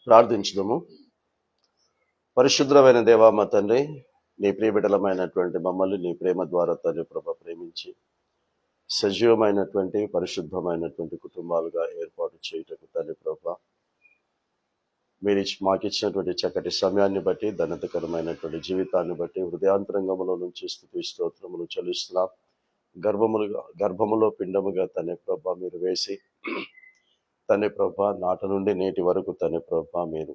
ప్రార్థించుదాము. పరిశుద్ధమైన దేవా మా తండ్రి, నీ ప్రియబిడ్డలమైనటువంటి మమ్మల్ని నీ ప్రేమ ద్వారా తండ్రి ప్రభ ప్రేమించి సజీవమైనటువంటి పరిశుద్ధమైనటువంటి కుటుంబాలుగా ఏర్పాటు చేయటకు తండ్రి ప్రభ మీరు మాకిచ్చినటువంటి చక్కటి సమయాన్ని బట్టి, ధన్యతకరమైనటువంటి జీవితాన్ని బట్టి హృదయాంతరంగములో నుంచి స్తుతి స్తోత్రములు చెల్లిస్తున్నాం. గర్భములో పిండముగా తండ్రి ప్రభ మీరు వేసి తండ్రి ప్రభ నాట నుండి నేటి వరకు తండ్రి ప్రభ మీరు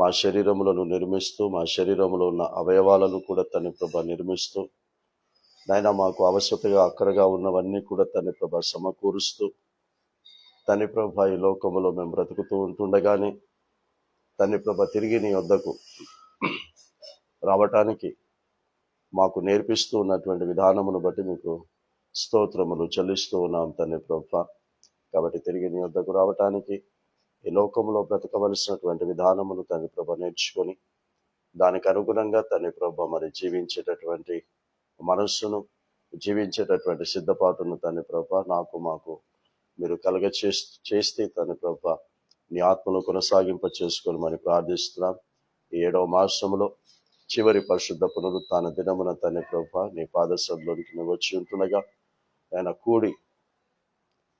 మా శరీరములను నిర్మిస్తూ, మా శరీరంలో ఉన్న అవయవాలను కూడా తండ్రి ప్రభ నిర్మిస్తూ, నాయన మాకు అవసరతగా అక్కరగా ఉన్నవన్నీ కూడా తండ్రి ప్రభ సమకూరుస్తూ తండ్రి ప్రభ ఈ లోకములో మేము బ్రతుకుతూ ఉంటుండగానే తండ్రి ప్రభ తిరిగి నీ వద్దకు రావటానికి మాకు నేర్పిస్తూ ఉన్నటువంటి విధానమును బట్టి మీకు స్తోత్రములు చెల్లిస్తూ ఉన్నాం తండ్రి ప్రభ. కాబట్టి తిరిగి నీ వద్దకు రావటానికి ఈ లోకంలో బ్రతకవలసినటువంటి విధానమును తండ్రి ప్రభ నేర్చుకొని దానికి అనుగుణంగా తండ్రి ప్రభ మరి జీవించేటటువంటి మనస్సును, జీవించేటటువంటి సిద్ధపాటును తండ్రి ప్రభ మాకు మీరు చేస్తే తండ్రి ప్రభ నీ ఆత్మను కొనసాగింప చేసుకొని మరి ప్రార్థిస్తున్నాం. ఈ 7వ మాసములో చివరి పరిశుద్ధ పునరుత్థాన దినమున తండ్రి ప్రభ నీ పాదసంలోనికి నువ్వు వచ్చి ఉంటుండగా ఆయన కూడి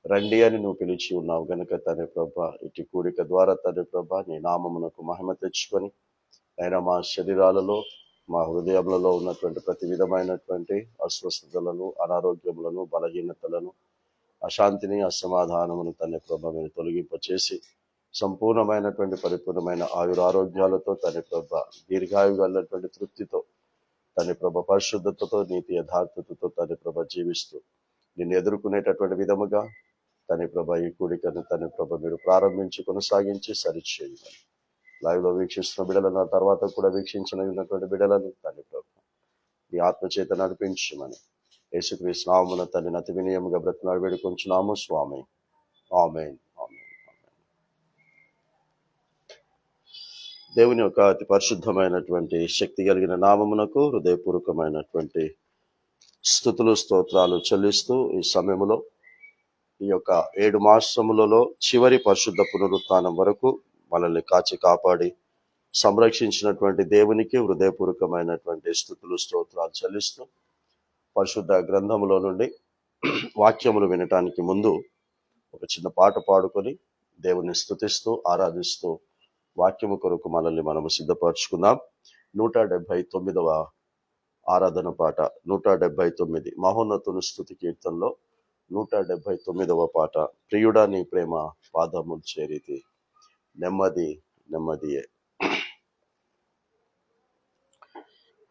రండి అని నువ్వు పిలిచి ఉన్నావు గనుక తండ్రి ప్రభ ఇటు కూడిక ద్వారా తండ్రి ప్రభ నీ నామమునకు మహిమ తెచ్చుకొని ఆయన మా శరీరాలలో, మా హృదయములలో ఉన్నటువంటి ప్రతి విధమైనటువంటి అస్వస్థతలను, అనారోగ్యములను, బలహీనతలను, అశాంతిని, అసమాధానమును తండ్రి ప్రభ మీరు తొలగింపచేసి సంపూర్ణమైనటువంటి పరిపూర్ణమైన ఆయురారోగ్యాలతో తండ్రి ప్రభ దీర్ఘాయుగలైనటువంటి తృప్తితో తండ్రి ప్రభ పరిశుద్ధతతో, నీతి యథార్థతతో తండ్రి ప్రభ జీవిస్తూ నిన్ను ఎదుర్కొనేటటువంటి విధముగా తండ్రి ప్రభ ఈ కూడికను తండ్రి ప్రభ మీరు ప్రారంభించి కొనసాగించి సరిచేయమని, లైవ్లో వీక్షిస్తున్న బిడ్డలను, తర్వాత కూడా వీక్షించినటువంటి బిడ్డలను తండ్రి ప్రభ నీ ఆత్మచేత నడిపించమని యేసుక్రీస్తు నామమున తండ్రి అతి వినయముగా బ్రతిమాడి వేడుకొంచున్నాము స్వామి. ఆమేన్. దేవుని యొక్క అతి పరిశుద్ధమైనటువంటి శక్తి కలిగిన నామమునకు హృదయపూర్వకమైనటువంటి స్తుతులు స్తోత్రాలు చెల్లిస్తూ ఈ సమయంలో ఈ యొక్క 7 మాసములలో చివరి పరిశుద్ధ పునరుత్థానం వరకు మనల్ని కాచి కాపాడి సంరక్షించినటువంటి దేవునికి హృదయపూర్వకమైనటువంటి స్తుతులు స్తోత్రాలు చెల్లిస్తూ పరిశుద్ధ గ్రంథములో నుండి వాక్యములు వినటానికి ముందు ఒక చిన్న పాట పాడుకొని దేవుని స్తుతిస్తూ ఆరాధిస్తూ వాక్యము కొరకు మనల్ని మనము సిద్ధపరచుకుందాం. 179వ ఆరాధన పాట 179 మహోన్నతుని స్తుతి కీర్తనలో 179వ పాట. ప్రియుడా నీ ప్రేమ పాదములు చేరితి, నెమ్మది నెమ్మదియే.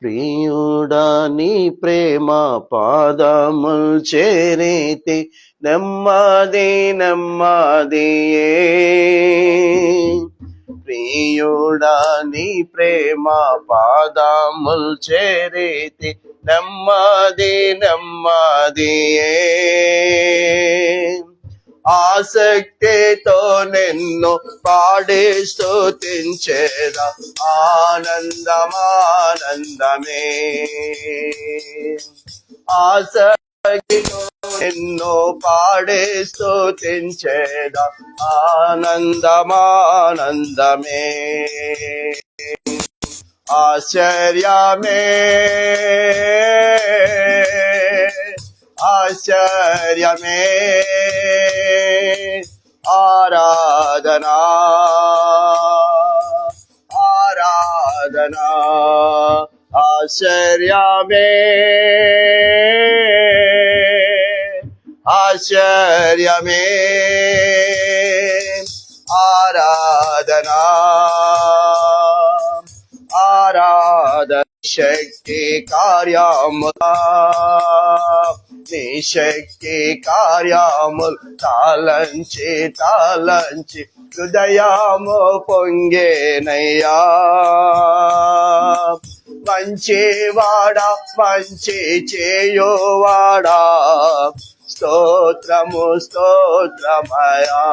ప్రియుడా నీ ప్రేమ పాదములు చేరితి, నెమ్మది నెమ్మదియే. ప్రియుడా నీ ప్రేమ పాదములు చేరితి, నెమ్మది నెమ్మదియే. ఆసక్తితో నిన్ను పాడి స్తుతించేదా, ఆనందమానందమే. ఆసక్తితో నిన్ను పాడి స్తుతించేదా, ఆనందమానందమే. ఆశ్చర్యమే ఆశ్చర్యమే ఆరాధనా ఆరాధనా. ఆశ్చర్యమే ఆశ్చర్యమే ఆరాధనా ఆరాధన. శక్తి కార్యములా నీ శక్తి కార్యములు తాళంచి తాళంచి హృదయము పొంగేనయ్యా. మంచివాడా మంచి చేయువాడా, స్తోత్రము స్తోత్రమయా.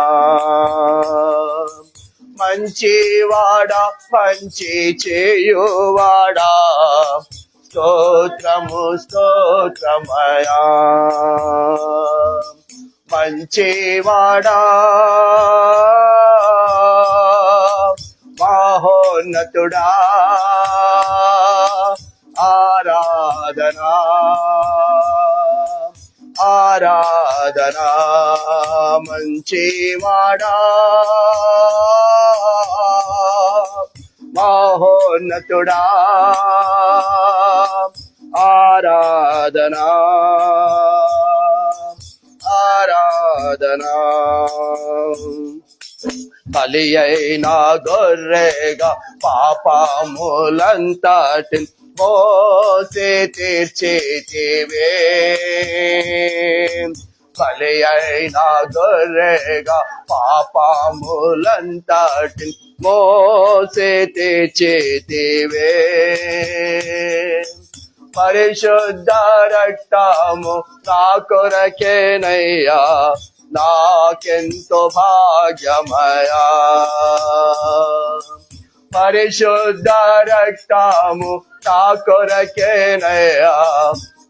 మంచివాడా మంచి చేయువాడా, స్తోత్రము స్తోత్రమయా. మంచివాడా మహోన్నతుడా ఆరాధనా ఆరాధనా మంచివాడా మహోన్నతుడా ఆరాధనా ఆరాధనా బలి అయిన గొర్రెగా పాపములంతటి మోసి తీర్చితివే బలి అయిన గొర్రెగా పాపములంతటి మోసి తీర్చితివే పరిశుద్ధ రక్తము నా కొరకేనయ్యా నాకెంతో భాగ్యమయా పరిశుద్ధ రక్తము నా కొరకేనయ్యా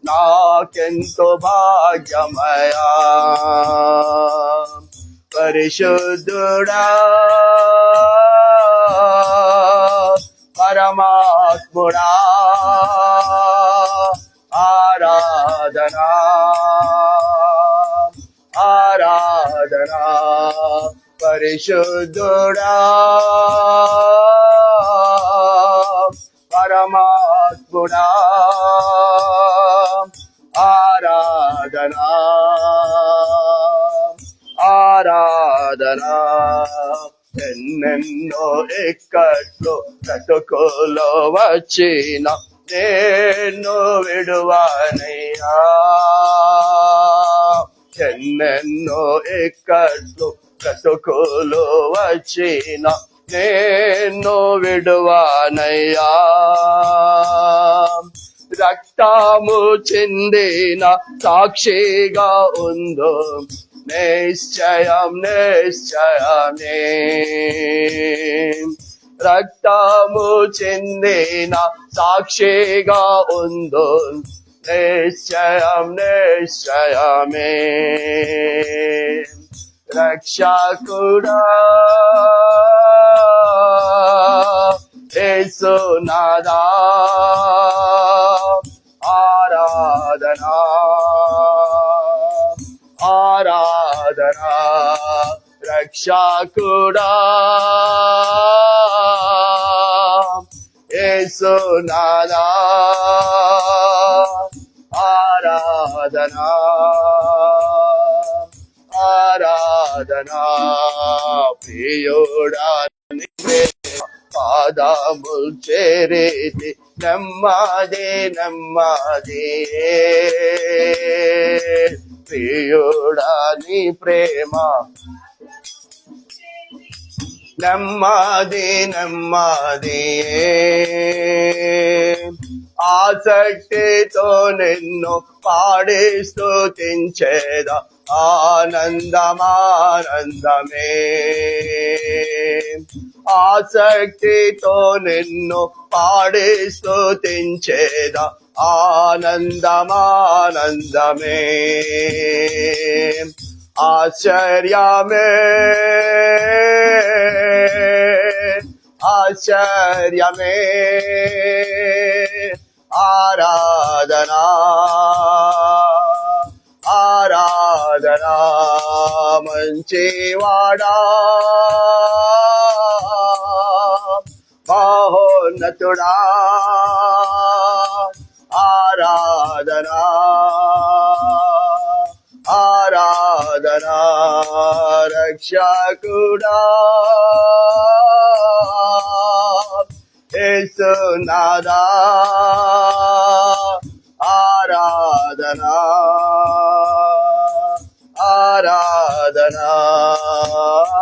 నాకెంతో భాగ్యమయా పరిశుద్ధుడా పరమాత్ముడా ఆరాధనా ఆరాధనా పరిశుద్ధుడా పరమాత్ముడా ఆరాధనా ఆరాధనా ఎన్నెన్నో ఇక్కట్లు బ్రతుకులో వచ్చిన నేను విడువనయ్యా ఎన్నెన్నో ఇక్కట్లు బ్రతుకులో వచ్చిన నేను విడువనయ్యా రక్తము చెందిన సాక్షిగా ఉందో నిశ్చయం నిశ్చయమే రక్తము చెందిన సాక్షిగా ఉందో నిశ్చయం నిశ్చయమే రక్షకుడా యేసునాథా ఆరాధనా ఆరాధనా రక్షకుడా యేసునాథా ఆరాధనా ఆరాధనా ప్రియుడా పాదముల్ చేరేది నెమ్మది నెమ్మది ప్రియుడా నీ ప్రేమ నెమ్మది నెమ్మది ఆసక్తితో నిన్ను పాడి స్తుతించేదా ఆనందమానందమే ఆసక్తితో నిన్ను పాడి స్తుతించేదా ఆనందమానందమే ఆశ్చర్యమే ఆశ్చర్యమే ఆరాధనా ఆరాధనా మంచివాడా మహోన్నతుడా ఆరాధనా ఆరాధనా రక్షకుడా యేసునాథా ఆరాధనా ఆరాధనా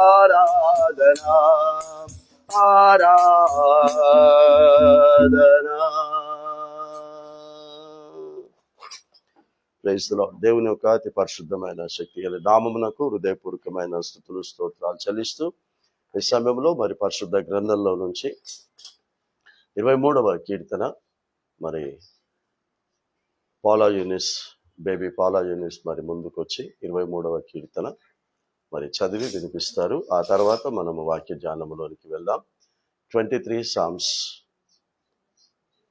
ఆరాధనా ఆరాధనా. Praise the Lord. దేవుని యొక్క అతి పరిశుద్ధమైన శక్తి గల నామమునకు హృదయపూర్వకమైన స్తుతులు స్తోత్రాలు చెల్లిస్తూ ఈ సమయంలో మరి పరిశుద్ధ గ్రంథంలో నుంచి 23వ కీర్తన మరి పాలా యూనిస్ బేబీ పాలా యూనిస్ మరి ముందుకు వచ్చి 23వ కీర్తన మరి చదివి వినిపిస్తారు. ఆ తర్వాత మనము వాక్య ధ్యానములోనికి వెళ్దాం. 23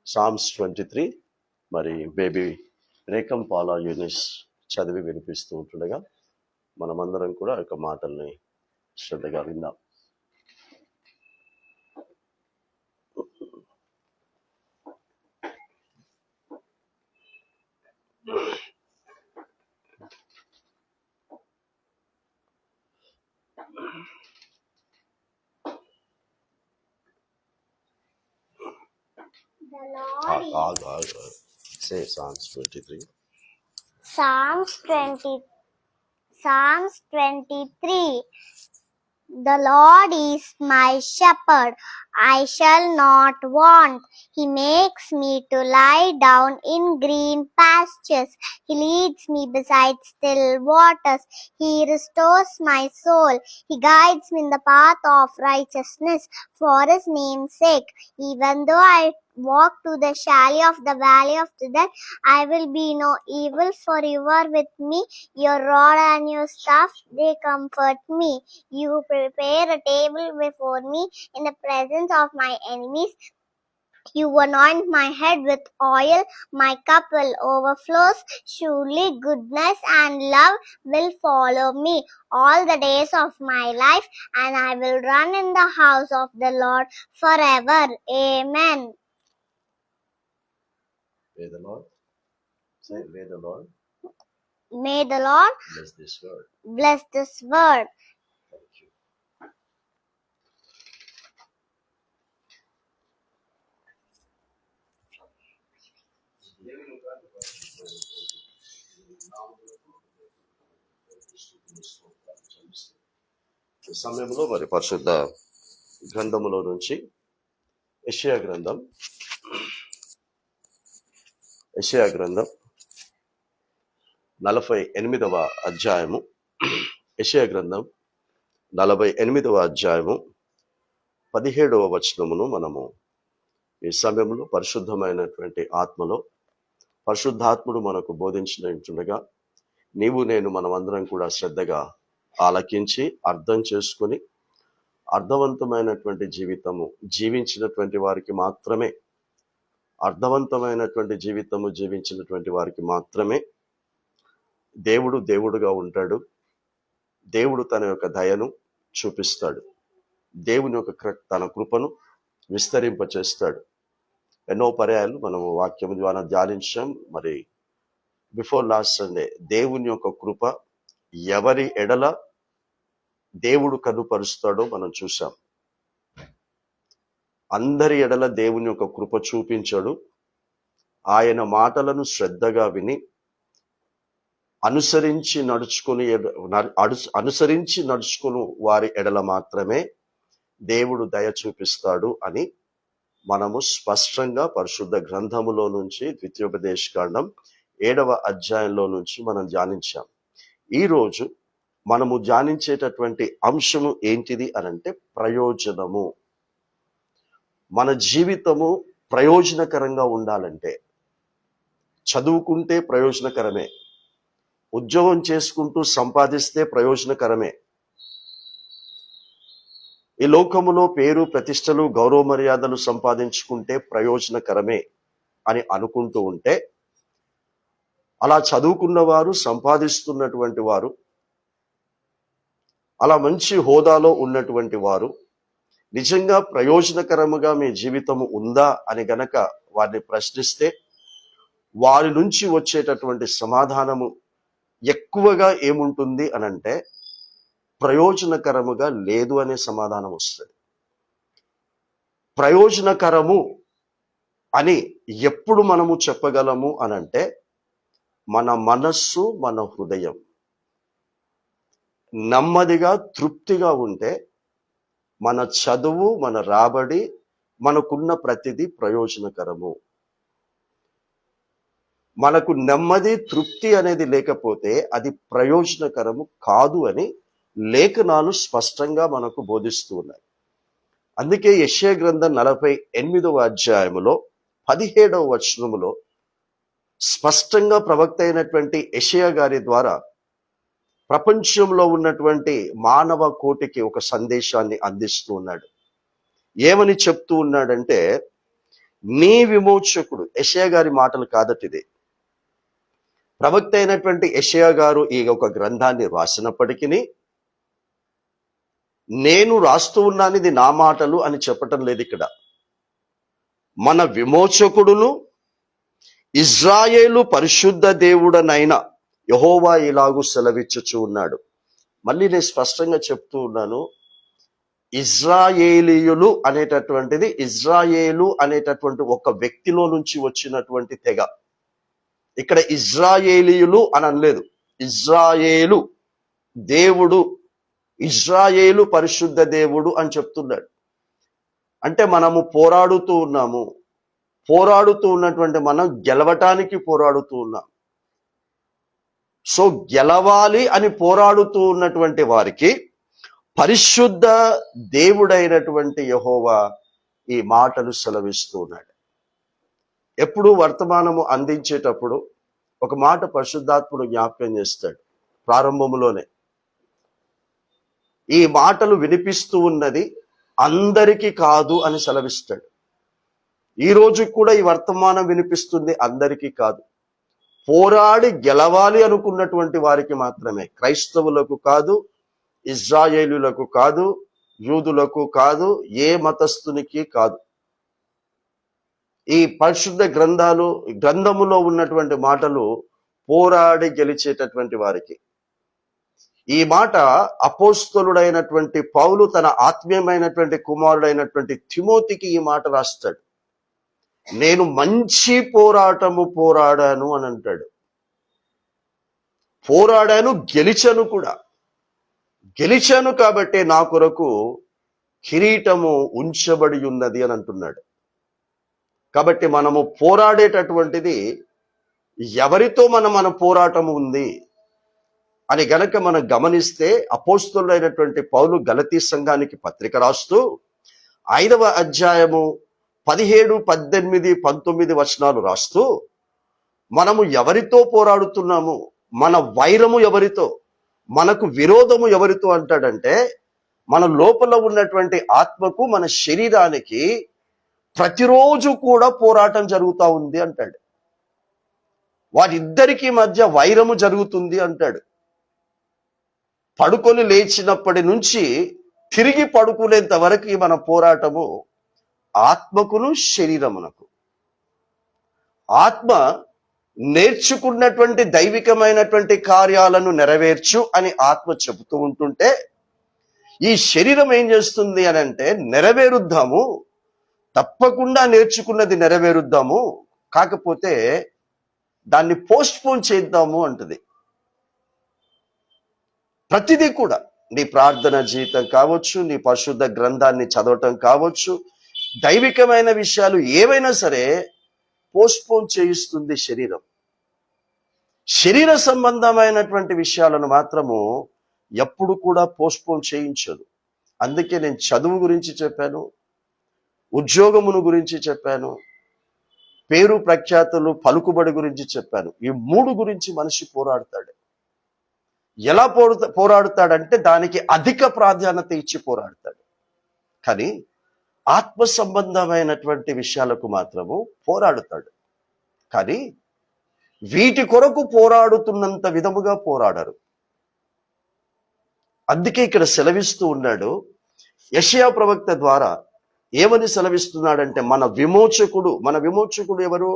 సామ్స్ 23 మరి బేబీ రేఖం పాలా యూనిస్ చదివి వినిపిస్తూ ఉంటుండగా మనమందరం కూడా ఆ యొక్క మాటల్ని శ్రద్ధగా విందాం. Say Psalms 23. Psalms 23. The Lord is my shepherd, I shall not want. He makes me to lie down in green pastures. He leads me beside still waters. He restores my soul. He guides me in the path of righteousness for his name's sake. Even though I walk through the valley of death, I will be no evil, for you are with me. Your rod and your staff, they comfort me. You prepare a table before me in the presence of my enemies. You anoint my head with oil, my cup will overflow. Surely goodness and love will follow me all the days of my life, and I will run in the house of the Lord forever. Amen. May the Lord, say, may the Lord bless this word. Bless this word. Thank you. ఈ సమయంలో మరి పరిశుద్ధ గ్రంథములో నుంచి యెషయా గ్రంథం 48వ అధ్యాయము. యెషయా గ్రంథం 48వ అధ్యాయము 17వ వచనమును మనము ఈ సమయంలో పరిశుద్ధమైనటువంటి ఆత్మలో పరిశుద్ధాత్ముడు మనకు బోధించినట్టుగా నీవు నేను మనమందరం కూడా శ్రద్ధగా ఆలకించి అర్థం చేసుకుని అర్థవంతమైనటువంటి జీవితము జీవించినటువంటి వారికి మాత్రమే, అర్థవంతమైనటువంటి జీవితము జీవించినటువంటి వారికి మాత్రమే దేవుడు దేవుడుగా ఉంటాడు. దేవుడు తన యొక్క దయను చూపిస్తాడు. దేవుని యొక్క తన కృపను విస్తరింపచేస్తాడు. ఎన్నో పర్యాయాలు మనము వాక్యం ద్వారా ధ్యానించాం. మరి బిఫోర్ లాస్ట్ సండే దేవుని యొక్క కృప ఎవరి ఎడల దేవుడు కనుపరుస్తాడో మనం చూసాం. అందరి ఎడల దేవుని యొక్క కృప చూపించాడు. ఆయన మాటలను శ్రద్ధగా విని అనుసరించి నడుచుకుని వారి ఎడల మాత్రమే దేవుడు దయ చూపిస్తాడు అని మనము స్పష్టంగా పరిశుద్ధ గ్రంథములో నుంచి ద్వితీయోపదేశకాండం 7వ అధ్యాయంలో నుంచి మనం ధ్యానించాం. ఈరోజు మనము ధ్యానించేటటువంటి అంశము ఏంటిది అనంటే ప్రయోజనము. మన జీవితము ప్రయోజనకరంగా ఉండాలంటే చదువుకుంటే ప్రయోజనకరమే, ఉద్యోగం చేసుకుంటూ సంపాదిస్తే ప్రయోజనకరమే, ఈ లోకములో పేరు ప్రతిష్టలు గౌరవ మర్యాదలు సంపాదించుకుంటే ప్రయోజనకరమే అని అనుకుంటూ ఉంటే, అలా చదువుకున్న వారు, సంపాదిస్తున్నటువంటి వారు, అలా మంచి హోదాలో ఉన్నటువంటి వారు నిజంగా ప్రయోజనకరముగా మీ జీవితము ఉందా అని గనక వారిని ప్రశ్నిస్తే వారి నుంచి వచ్చేటటువంటి సమాధానము ఎక్కువగా ఏముంటుంది అనంటే ప్రయోజనకరముగా లేదు అనే సమాధానం వస్తుంది. ప్రయోజనకరము అని ఎప్పుడు మనము చెప్పగలము అనంటే మన మనస్సు, మన హృదయం నెమ్మదిగా తృప్తిగా ఉంటే మన చదువు, మన రాబడి, మనకున్న ప్రతిదీ ప్రయోజనకరము. మనకు నెమ్మది తృప్తి అనేది లేకపోతే అది ప్రయోజనకరము కాదు అని లేఖనాలు స్పష్టంగా మనకు బోధిస్తూ ఉన్నాయి. అందుకే యెషయా గ్రంథం 48వ అధ్యాయములో 17వ వచనములో స్పష్టంగా ప్రవక్త అయినటువంటి యెషయా గారి ద్వారా ప్రపంచంలో ఉన్నటువంటి మానవ కోటికి ఒక సందేశాన్ని అందిస్తూ ఉన్నాడు. ఏమని చెప్తూ ఉన్నాడంటే, నీ విమోచకుడు, యెషయా గారి మాటలు కాదట ఇది. ప్రవక్త అయినటువంటి యెషయా గారు ఈ ఒక గ్రంథాన్ని రాసినప్పటికీ నేను రాస్తూ ఉన్నాను ఇది నా మాటలు అని చెప్పటం లేదు ఇక్కడ. మన విమోచకుడును ఇజ్రాయేలు పరిశుద్ధ దేవుడనైన యెహోవా ఇలాగు సెలవిచ్చుచూ ఉన్నాడు. మళ్ళీ నేను స్పష్టంగా చెప్తూ ఉన్నాను, ఇజ్రాయేలీయులు అనేటటువంటిది ఇజ్రాయేలు అనేటటువంటి ఒక వ్యక్తిలో నుంచి వచ్చినటువంటి తెగ. ఇక్కడ ఇజ్రాయేలీయులు అని అనలేదు, ఇజ్రాయేలు దేవుడు, ఇజ్రాయేలు పరిశుద్ధ దేవుడు అని చెప్తున్నాడు. అంటే మనము పోరాడుతూ ఉన్నాము, పోరాడుతూ ఉన్నటువంటి మనం గెలవటానికి పోరాడుతూ ఉన్నాం. సో గెలవాలి అని పోరాడుతూ ఉన్నటువంటి వారికి పరిశుద్ధ దేవుడైనటువంటి యెహోవా ఈ మాటలు సెలవిస్తూ ఉన్నాడు. ఎప్పుడు వర్తమానము అందించేటప్పుడు ఒక మాట పరిశుద్ధాత్ముడు జ్ఞాపకం చేస్తాడు ప్రారంభములోనే. ఈ మాటలు వినిపిస్తూ ఉన్నది అందరికీ కాదు అని సెలవిస్తాడు. ఈ రోజు కూడా ఈ వర్తమానం వినిపిస్తుంది అందరికీ కాదు, పోరాడి గెలవాలి అనుకున్నటువంటి వారికి మాత్రమే. క్రైస్తవులకు కాదు, ఇజ్రాయేలులకు కాదు, యూదులకు కాదు, ఏ మతస్థునికి కాదు. ఈ పరిశుద్ధ గ్రంథములో ఉన్నటువంటి మాటలు పోరాడి గెలిచేటటువంటి వారికి. ఈ మాట అపోస్తలుడైనటువంటి పౌలు తన ఆత్మీయమైనటువంటి కుమారుడైనటువంటి తిమోతికి ఈ మాట రాస్తాడు. నేను మంచి పోరాటము పోరాడాను అని అంటాడు. పోరాడాను, గెలిచాను కూడా. గెలిచాను కాబట్టి నా కొరకు కిరీటము ఉంచబడి ఉన్నది అని అంటున్నాడు. కాబట్టి మనము పోరాడేటటువంటిది ఎవరితో మన పోరాటం ఉంది అని గనక మనం గమనిస్తే, అపోస్తలుడైనటువంటి పౌలు గలతీ సంఘానికి పత్రిక రాస్తూ 5వ అధ్యాయము 17, 18, 19 వచనాలు రాస్తూ మనము ఎవరితో పోరాడుతున్నాము, మన వైరము ఎవరితో, మనకు విరోధము ఎవరితో అంటాడంటే, మన లోపల ఉన్నటువంటి ఆత్మకు మన శరీరానికి ప్రతిరోజు కూడా పోరాటం జరుగుతూ ఉంది అంటాడు. వారిద్దరికి మధ్య వైరము జరుగుతుంది అంటాడు. పడుకొని లేచినప్పటి నుంచి తిరిగి పడుకునేంత వరకు మన పోరాటము ఆత్మకును శరీరమునకు. ఆత్మ నేర్చుకున్నటువంటి దైవికమైనటువంటి కార్యాలను నెరవేర్చు అని ఆత్మ చెబుతూ ఉంటుంటే, ఈ శరీరం ఏం చేస్తుంది అని అంటే, నెరవేరుద్దాము, తప్పకుండా నేర్చుకున్నది నెరవేరుద్దాము, కాకపోతే దాన్ని పోస్ట్ పోన్ చేద్దాము అంటది. ప్రతిదీ కూడా, నీ ప్రార్థన జీవితం కావచ్చు, నీ పరిశుద్ధ గ్రంథాన్ని చదవటం కావచ్చు, దైవికమైన విషయాలు ఏవైనా సరే పోస్ట్ పోన్ చేయిస్తుంది శరీరం. శరీర సంబంధమైనటువంటి విషయాలను మాత్రము ఎప్పుడు కూడా పోస్ట్ పోన్ చేయించదు. అందుకే నేను చదువు గురించి చెప్పాను, ఉద్యోగమును గురించి చెప్పాను, పేరు ప్రఖ్యాతులు పలుకుబడి గురించి చెప్పాను. ఈ 3 గురించి మనిషి పోరాడతాడు. ఎలా పోరాడుతాడంటే దానికి అధిక ప్రాధాన్యత ఇచ్చి పోరాడతాడు. కానీ ఆత్మ సంబంధమైనటువంటి విషయాలకు మాత్రము పోరాడుతాడు. కానీ వీటి కొరకు పోరాడుతున్నంత విధముగా పోరాడరు. అందుకే ఇక్కడ సెలవిస్తూ ఉన్నాడు యెషయా ప్రవక్త ద్వారా. ఏమని సెలవిస్తున్నాడంటే, మన విమోచకుడు ఎవరు?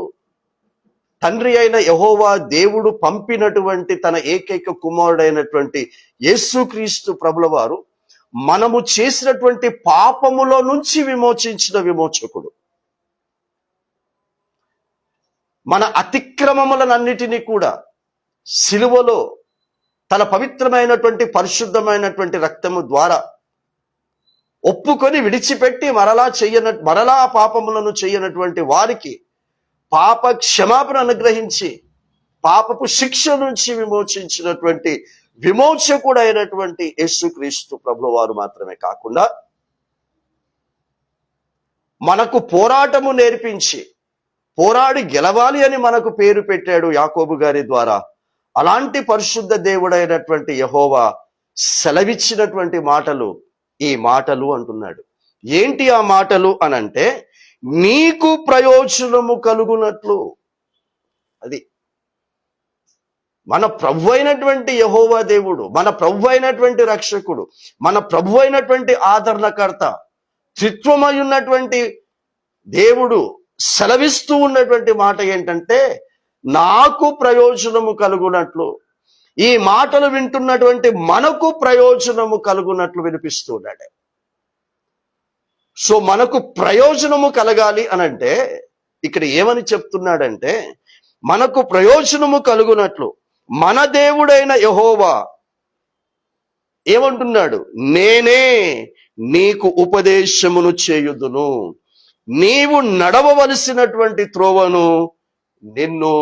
తండ్రి అయిన యెహోవా దేవుడు పంపినటువంటి తన ఏకైక కుమారుడైనటువంటి యేసుక్రీస్తు ప్రభుల వారు మనము చేసినటువంటి పాపములో నుంచి విమోచించిన విమోచకుడు. మన అతిక్రమములనన్నిటినీ కూడా సిలువలో తన పవిత్రమైనటువంటి పరిశుద్ధమైనటువంటి రక్తము ద్వారా ఒప్పుకొని విడిచిపెట్టి మరలా పాపములను చేయనటువంటి వారికి పాప క్షమాపణ అనుగ్రహించి పాపపు శిక్ష నుంచి విమోచించినటువంటి విమోచకుడైనటువంటి యేసుక్రీస్తు ప్రభుల వారు మాత్రమే కాకుండా, మనకు పోరాటము నేర్పించి పోరాడి గెలవాలి అని మనకు పేరు పెట్టాడు యాకోబు గారి ద్వారా. అలాంటి పరిశుద్ధ దేవుడైనటువంటి యెహోవా సెలవిచ్చినటువంటి మాటలు ఈ మాటలు అంటున్నాడు. ఏంటి ఆ మాటలు అనంటే, నీకు ప్రయోజనము కలుగునట్లు. అది మన ప్రభు అయినటువంటి యెహోవా దేవుడు, మన ప్రభు అయినటువంటి రక్షకుడు, మన ప్రభు అయినటువంటి ఆదరణకర్త, త్రిత్వమై ఉన్నటువంటి దేవుడు సెలవిస్తూ ఉన్నటువంటి మాట ఏంటంటే, నాకు ప్రయోజనము కలుగునట్లు. ఈ మాటలు వింటున్నటువంటి మనకు ప్రయోజనము కలుగునట్లు వినిపిస్తూ ఉన్నాడు. సో మనకు ప్రయోజనము కలగాలి అనంటే ఇక్కడ ఏమని చెప్తున్నాడంటే, మనకు ప్రయోజనము కలుగునట్లు మన దేవుడైన యెహోవా ఏమంటున్నాడు, నేనే నీకు ఉపదేశమును చేయుదును, నీవు నడవవలసినటువంటి త్రోవను నిన్ను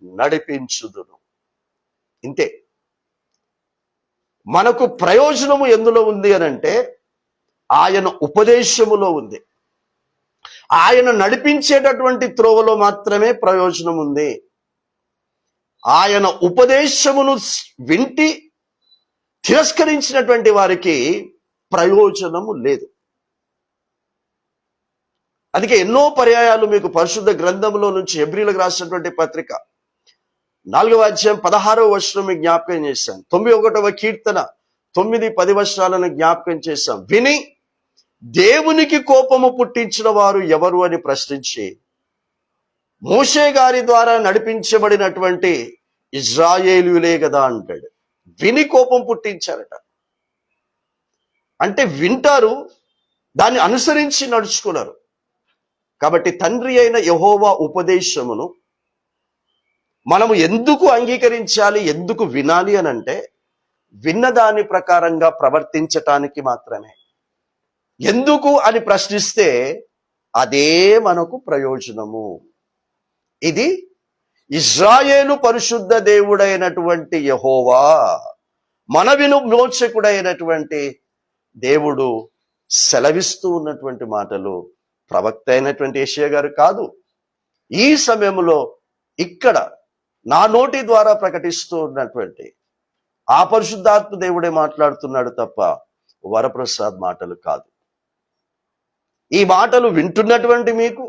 నడిపించుదును. ఇంతే. మనకు ప్రయోజనము ఎందులో ఉంది అనంటే ఆయన ఉపదేశములో ఉంది. ఆయన నడిపించేటటువంటి త్రోవలో మాత్రమే ప్రయోజనం ఉంది. ఆయన ఉపదేశమును వింటి తిరస్కరించినటువంటి వారికి ప్రయోజనము లేదు. అందుకే ఎన్నో పర్యాయాలు మీకు పరిశుద్ధ గ్రంథంలో నుంచి హెబ్రీలకు రాసినటువంటి పత్రిక 4వ అధ్యాయం 16వ వచనం జ్ఞాపకం చేశాం. 91వ కీర్తన 9-10 వచనాలను జ్ఞాపకం చేశాం. విని దేవునికి కోపము పుట్టించిన వారు ఎవరు అని ప్రశ్నించి మోషే గారి ద్వారా నడిపించబడినటువంటి ఇజ్రాయేలీయులే కదా అంటాడు. విని కోపం పుట్టించారట. అంటే వింటారు, దాన్ని అనుసరించి నడుచుకున్నారు. కాబట్టి తండ్రి అయిన యెహోవా ఉపదేశమును మనము ఎందుకు అంగీకరించాలి, ఎందుకు వినాలి అనంటే విన్న దాని ప్రకారంగా ప్రవర్తించటానికి మాత్రమే. ఎందుకు అని ప్రశ్నిస్తే అదే మనకు ప్రయోజనము. ఇది ఇజ్రాయేలు పరిశుద్ధ దేవుడైనటువంటి యెహోవా, మన విమోచకుడైనటువంటి దేవుడు సెలవిస్తూ ఉన్నటువంటి మాటలు. ప్రవక్త అయినటువంటి యెషయా గారు కాదు, ఈ సమయంలో ఇక్కడ నా నోటి ద్వారా ప్రకటిస్తూ ఉన్నటువంటి ఆ పరిశుద్ధాత్మ దేవుడే మాట్లాడుతున్నాడు తప్ప వరప్రసాద్ మాటలు కాదు. ఈ మాటలు వింటున్నటువంటి మీకు,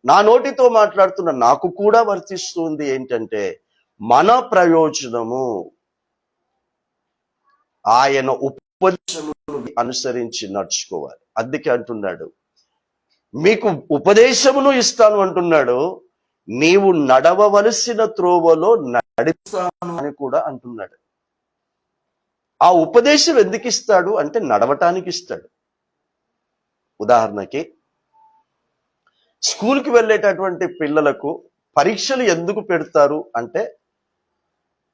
నా నోటితో మాట్లాడుతున్న నాకు కూడా వర్తిస్తుంది. ఏంటంటే మన ప్రయోజనము ఆయన ఉపదేశమును అనుసరించి నడుచుకోవాలి. అందుకే అంటున్నాడు, మీకు ఉపదేశమును ఇస్తాను అంటున్నాడు, నీవు నడవవలసిన త్రోవలో నడిస్తాను అని కూడా అంటున్నాడు. ఆ ఉపదేశం ఎందుకు ఇస్తాడు అంటే నడవటానికి ఇస్తాడు. ఉదాహరణకి స్కూల్కి వెళ్ళేటటువంటి పిల్లలకు పరీక్షలు ఎందుకు పెడతారు అంటే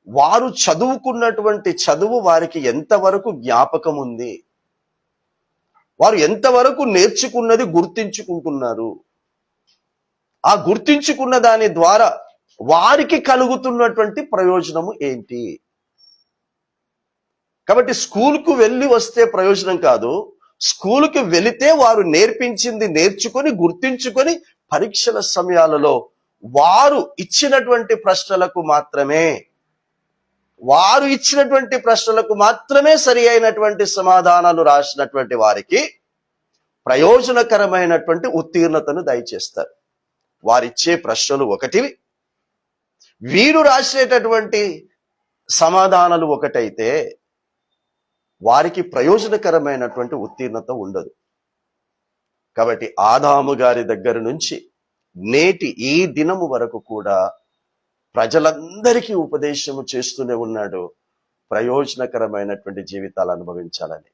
వారు చదువుకున్నటువంటి చదువు వారికి ఎంతవరకు జ్ఞాపకం ఉంది, వారు ఎంతవరకు నేర్చుకున్నది గుర్తించుకుంటున్నారు, ఆ గుర్తించుకున్న దాని ద్వారా వారికి కలుగుతున్నటువంటి ప్రయోజనము ఏంటి. కాబట్టి స్కూల్కు వెళ్ళి వస్తే ప్రయోజనం కాదు, స్కూల్కి వెళితే వారు నేర్పించింది నేర్చుకొని గుర్తించుకొని పరీక్షల సమయాలలో వారు ఇచ్చినటువంటి ప్రశ్నలకు మాత్రమే సరి అయినటువంటి సమాధానాలు రాసినటువంటి వారికి ప్రయోజనకరమైనటువంటి ఉత్తీర్ణతను దయచేస్తారు. వారిచ్చే ప్రశ్నలు ఒకటివి, వీరు రాసేటటువంటి సమాధానాలు ఒకటైతే వారికి ప్రయోజనకరమైనటువంటి ఉత్తీర్ణత ఉండదు. కాబట్టి ఆదాము గారి దగ్గర నుంచి నేటి ఈ దినము వరకు కూడా ప్రజలందరికీ ఉపదేశము చేస్తూనే ఉన్నాడు, ప్రయోజనకరమైనటువంటి జీవితాలు అనుభవించాలని.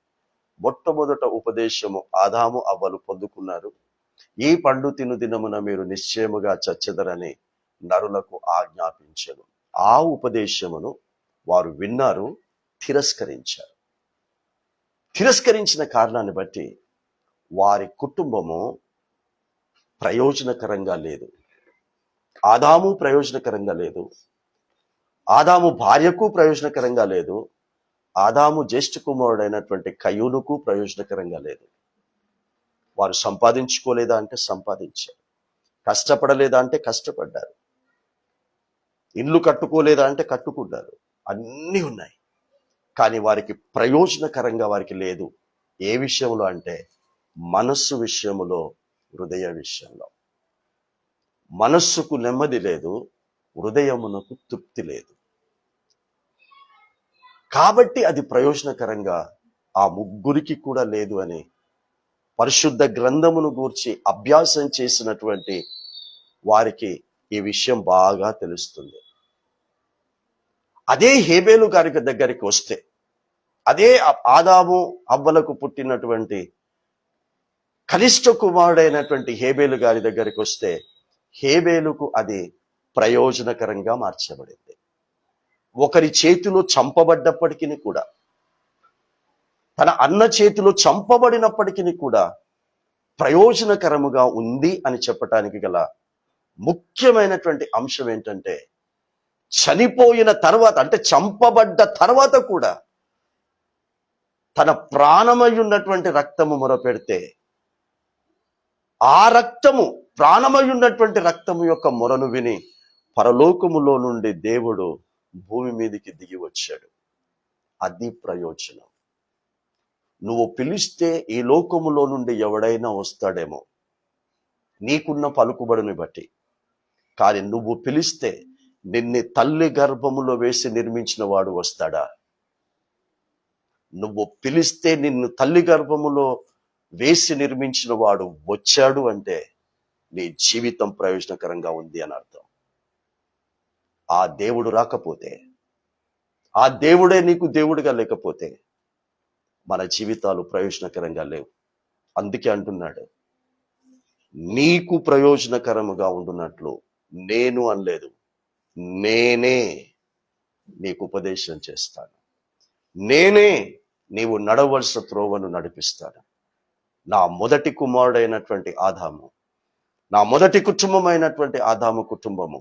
మొట్టమొదట ఉపదేశము ఆదాము అవ్వలు పొందుకున్నారు. ఈ పండు తిను దినమున మీరు నిశ్చయముగా చచ్చెదరని నరులకు ఆజ్ఞాపించెను. ఆ ఉపదేశమును వారు విన్నారు, తిరస్కరించారు. తిరస్కరించిన కారణాన్ని బట్టి వారి కుటుంబము ప్రయోజనకరంగా లేదు. ఆదాము ప్రయోజనకరంగా లేదు, ఆదాము భార్యకు ప్రయోజనకరంగా లేదు, ఆదాము జ్యేష్ఠ కుమారుడైనటువంటి కయ్యూనుకు ప్రయోజనకరంగా లేదు. వారు సంపాదించుకోలేదా అంటే సంపాదించారు, కష్టపడలేదా అంటే కష్టపడ్డారు. ఇల్లు కట్టుకోలేదా అంటే కట్టుకున్నారు. అన్నీ ఉన్నాయి. కానీ వారికి ప్రయోజనకరంగా వారికి లేదు. ఏ విషయంలో అంటే మనస్సు విషయంలో, హృదయ విషయంలో. మనస్సుకు నెమ్మది లేదు, హృదయమునకు తృప్తి లేదు. కాబట్టి అది ప్రయోజనకరంగా ఆ ముగ్గురికి కూడా లేదు అని పరిశుద్ధ గ్రంథమును గూర్చి అభ్యాసం చేసినటువంటి వారికి ఈ విషయం బాగా తెలుస్తుంది. అదే హేబేలు గారి దగ్గరికి వస్తే, అదే ఆదాము హవ్వలకు పుట్టినటువంటి కనిష్ట కుమారుడైనటువంటి హేబేలు గారి దగ్గరికి వస్తే, హేబేలుకు అది ప్రయోజనకరంగా మార్చబడింది. ఒకరి చేతిలో చంపబడ్డప్పటికీ కూడా, తన అన్న చేతిలో చంపబడినప్పటికీ కూడా ప్రయోజనకరముగా ఉంది అని చెప్పటానికి గల ముఖ్యమైనటువంటి అంశం ఏంటంటే, చనిపోయిన తర్వాత, అంటే చంపబడ్డ తర్వాత కూడా తన ప్రాణమై ఉన్నటువంటి రక్తము మొరపెడితే, ఆ రక్తము, ప్రాణమై ఉన్నటువంటి రక్తము యొక్క మొరను విని పరలోకములో నుండి దేవుడు భూమి మీదకి దిగి వచ్చాడు. అది ప్రయోజనం. నువ్వు పిలిస్తే ఈ లోకములో నుండి ఎవడైనా వస్తాడేమో నీకున్న పలుకుబడిని బట్టి, కానీ నువ్వు పిలిస్తే నిన్ను తల్లి గర్భములో వేసి నిర్మించిన వాడు వస్తాడా? నువ్వు పిలిస్తే నిన్ను తల్లి గర్భములో వేసి నిర్మించిన వాడు వచ్చాడు అంటే నీ జీవితం ప్రయోజనకరంగా ఉంది అని అర్థం. ఆ దేవుడు రాకపోతే, ఆ దేవుడే నీకు దేవుడిగా లేకపోతే మన జీవితాలు ప్రయోజనకరంగా లేవు. అందుకే అంటున్నాడు, నీకు ప్రయోజనకరముగా ఉండునట్లు నేను అనలేదు, నేనే నీకు ఉపదేశం చేస్తాను, నేనే నీవు నడవలసిన త్రోవను నడిపిస్తాను. నా మొదటి కుమారుడైనటువంటి ఆదాము, నా మొదటి కుటుంబమైనటువంటి ఆదాము కుటుంబము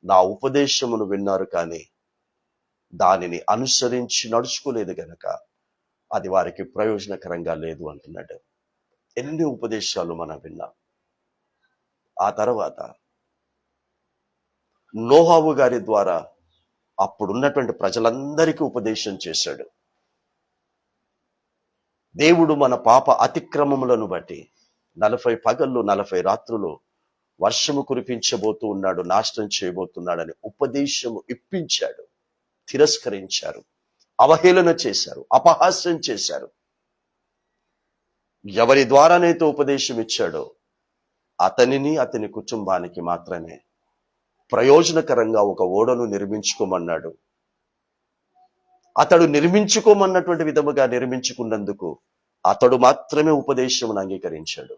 నా ఉపదేశమును విన్నారు, కానీ దానిని అనుసరించి నడుచుకోలేదు గనక అది వారికి ప్రయోజనకరంగా లేదు అంటున్నాడు. ఎన్ని ఉపదేశాలు మనం విన్నాం. ఆ తర్వాత నోహావు గారి ద్వారా అప్పుడున్నటువంటి ప్రజలందరికీ ఉపదేశం చేశాడు. దేవుడు మన పాప అతిక్రమములను బట్టి 40 పగళ్ళు 40 రాత్రులు వర్షము కురిపించబోతూ ఉన్నాడు, నాశనం చేయబోతున్నాడని ఉపదేశము ఇప్పించాడు. తిరస్కరించారు, అవహేళన చేశారు, అపహాస్యం చేశారు. ఎవరి ద్వారానైతే ఉపదేశం ఇచ్చాడో అతనిని, అతని కుటుంబానికి మాత్రమే ప్రయోజనకరంగా ఒక ఓడను నిర్మించుకోమన్నాడు. అతడు నిర్మించుకోమన్నటువంటి విధముగా నిర్మించుకున్నందుకు అతడు మాత్రమే ఉపదేశమును అంగీకరించాడు.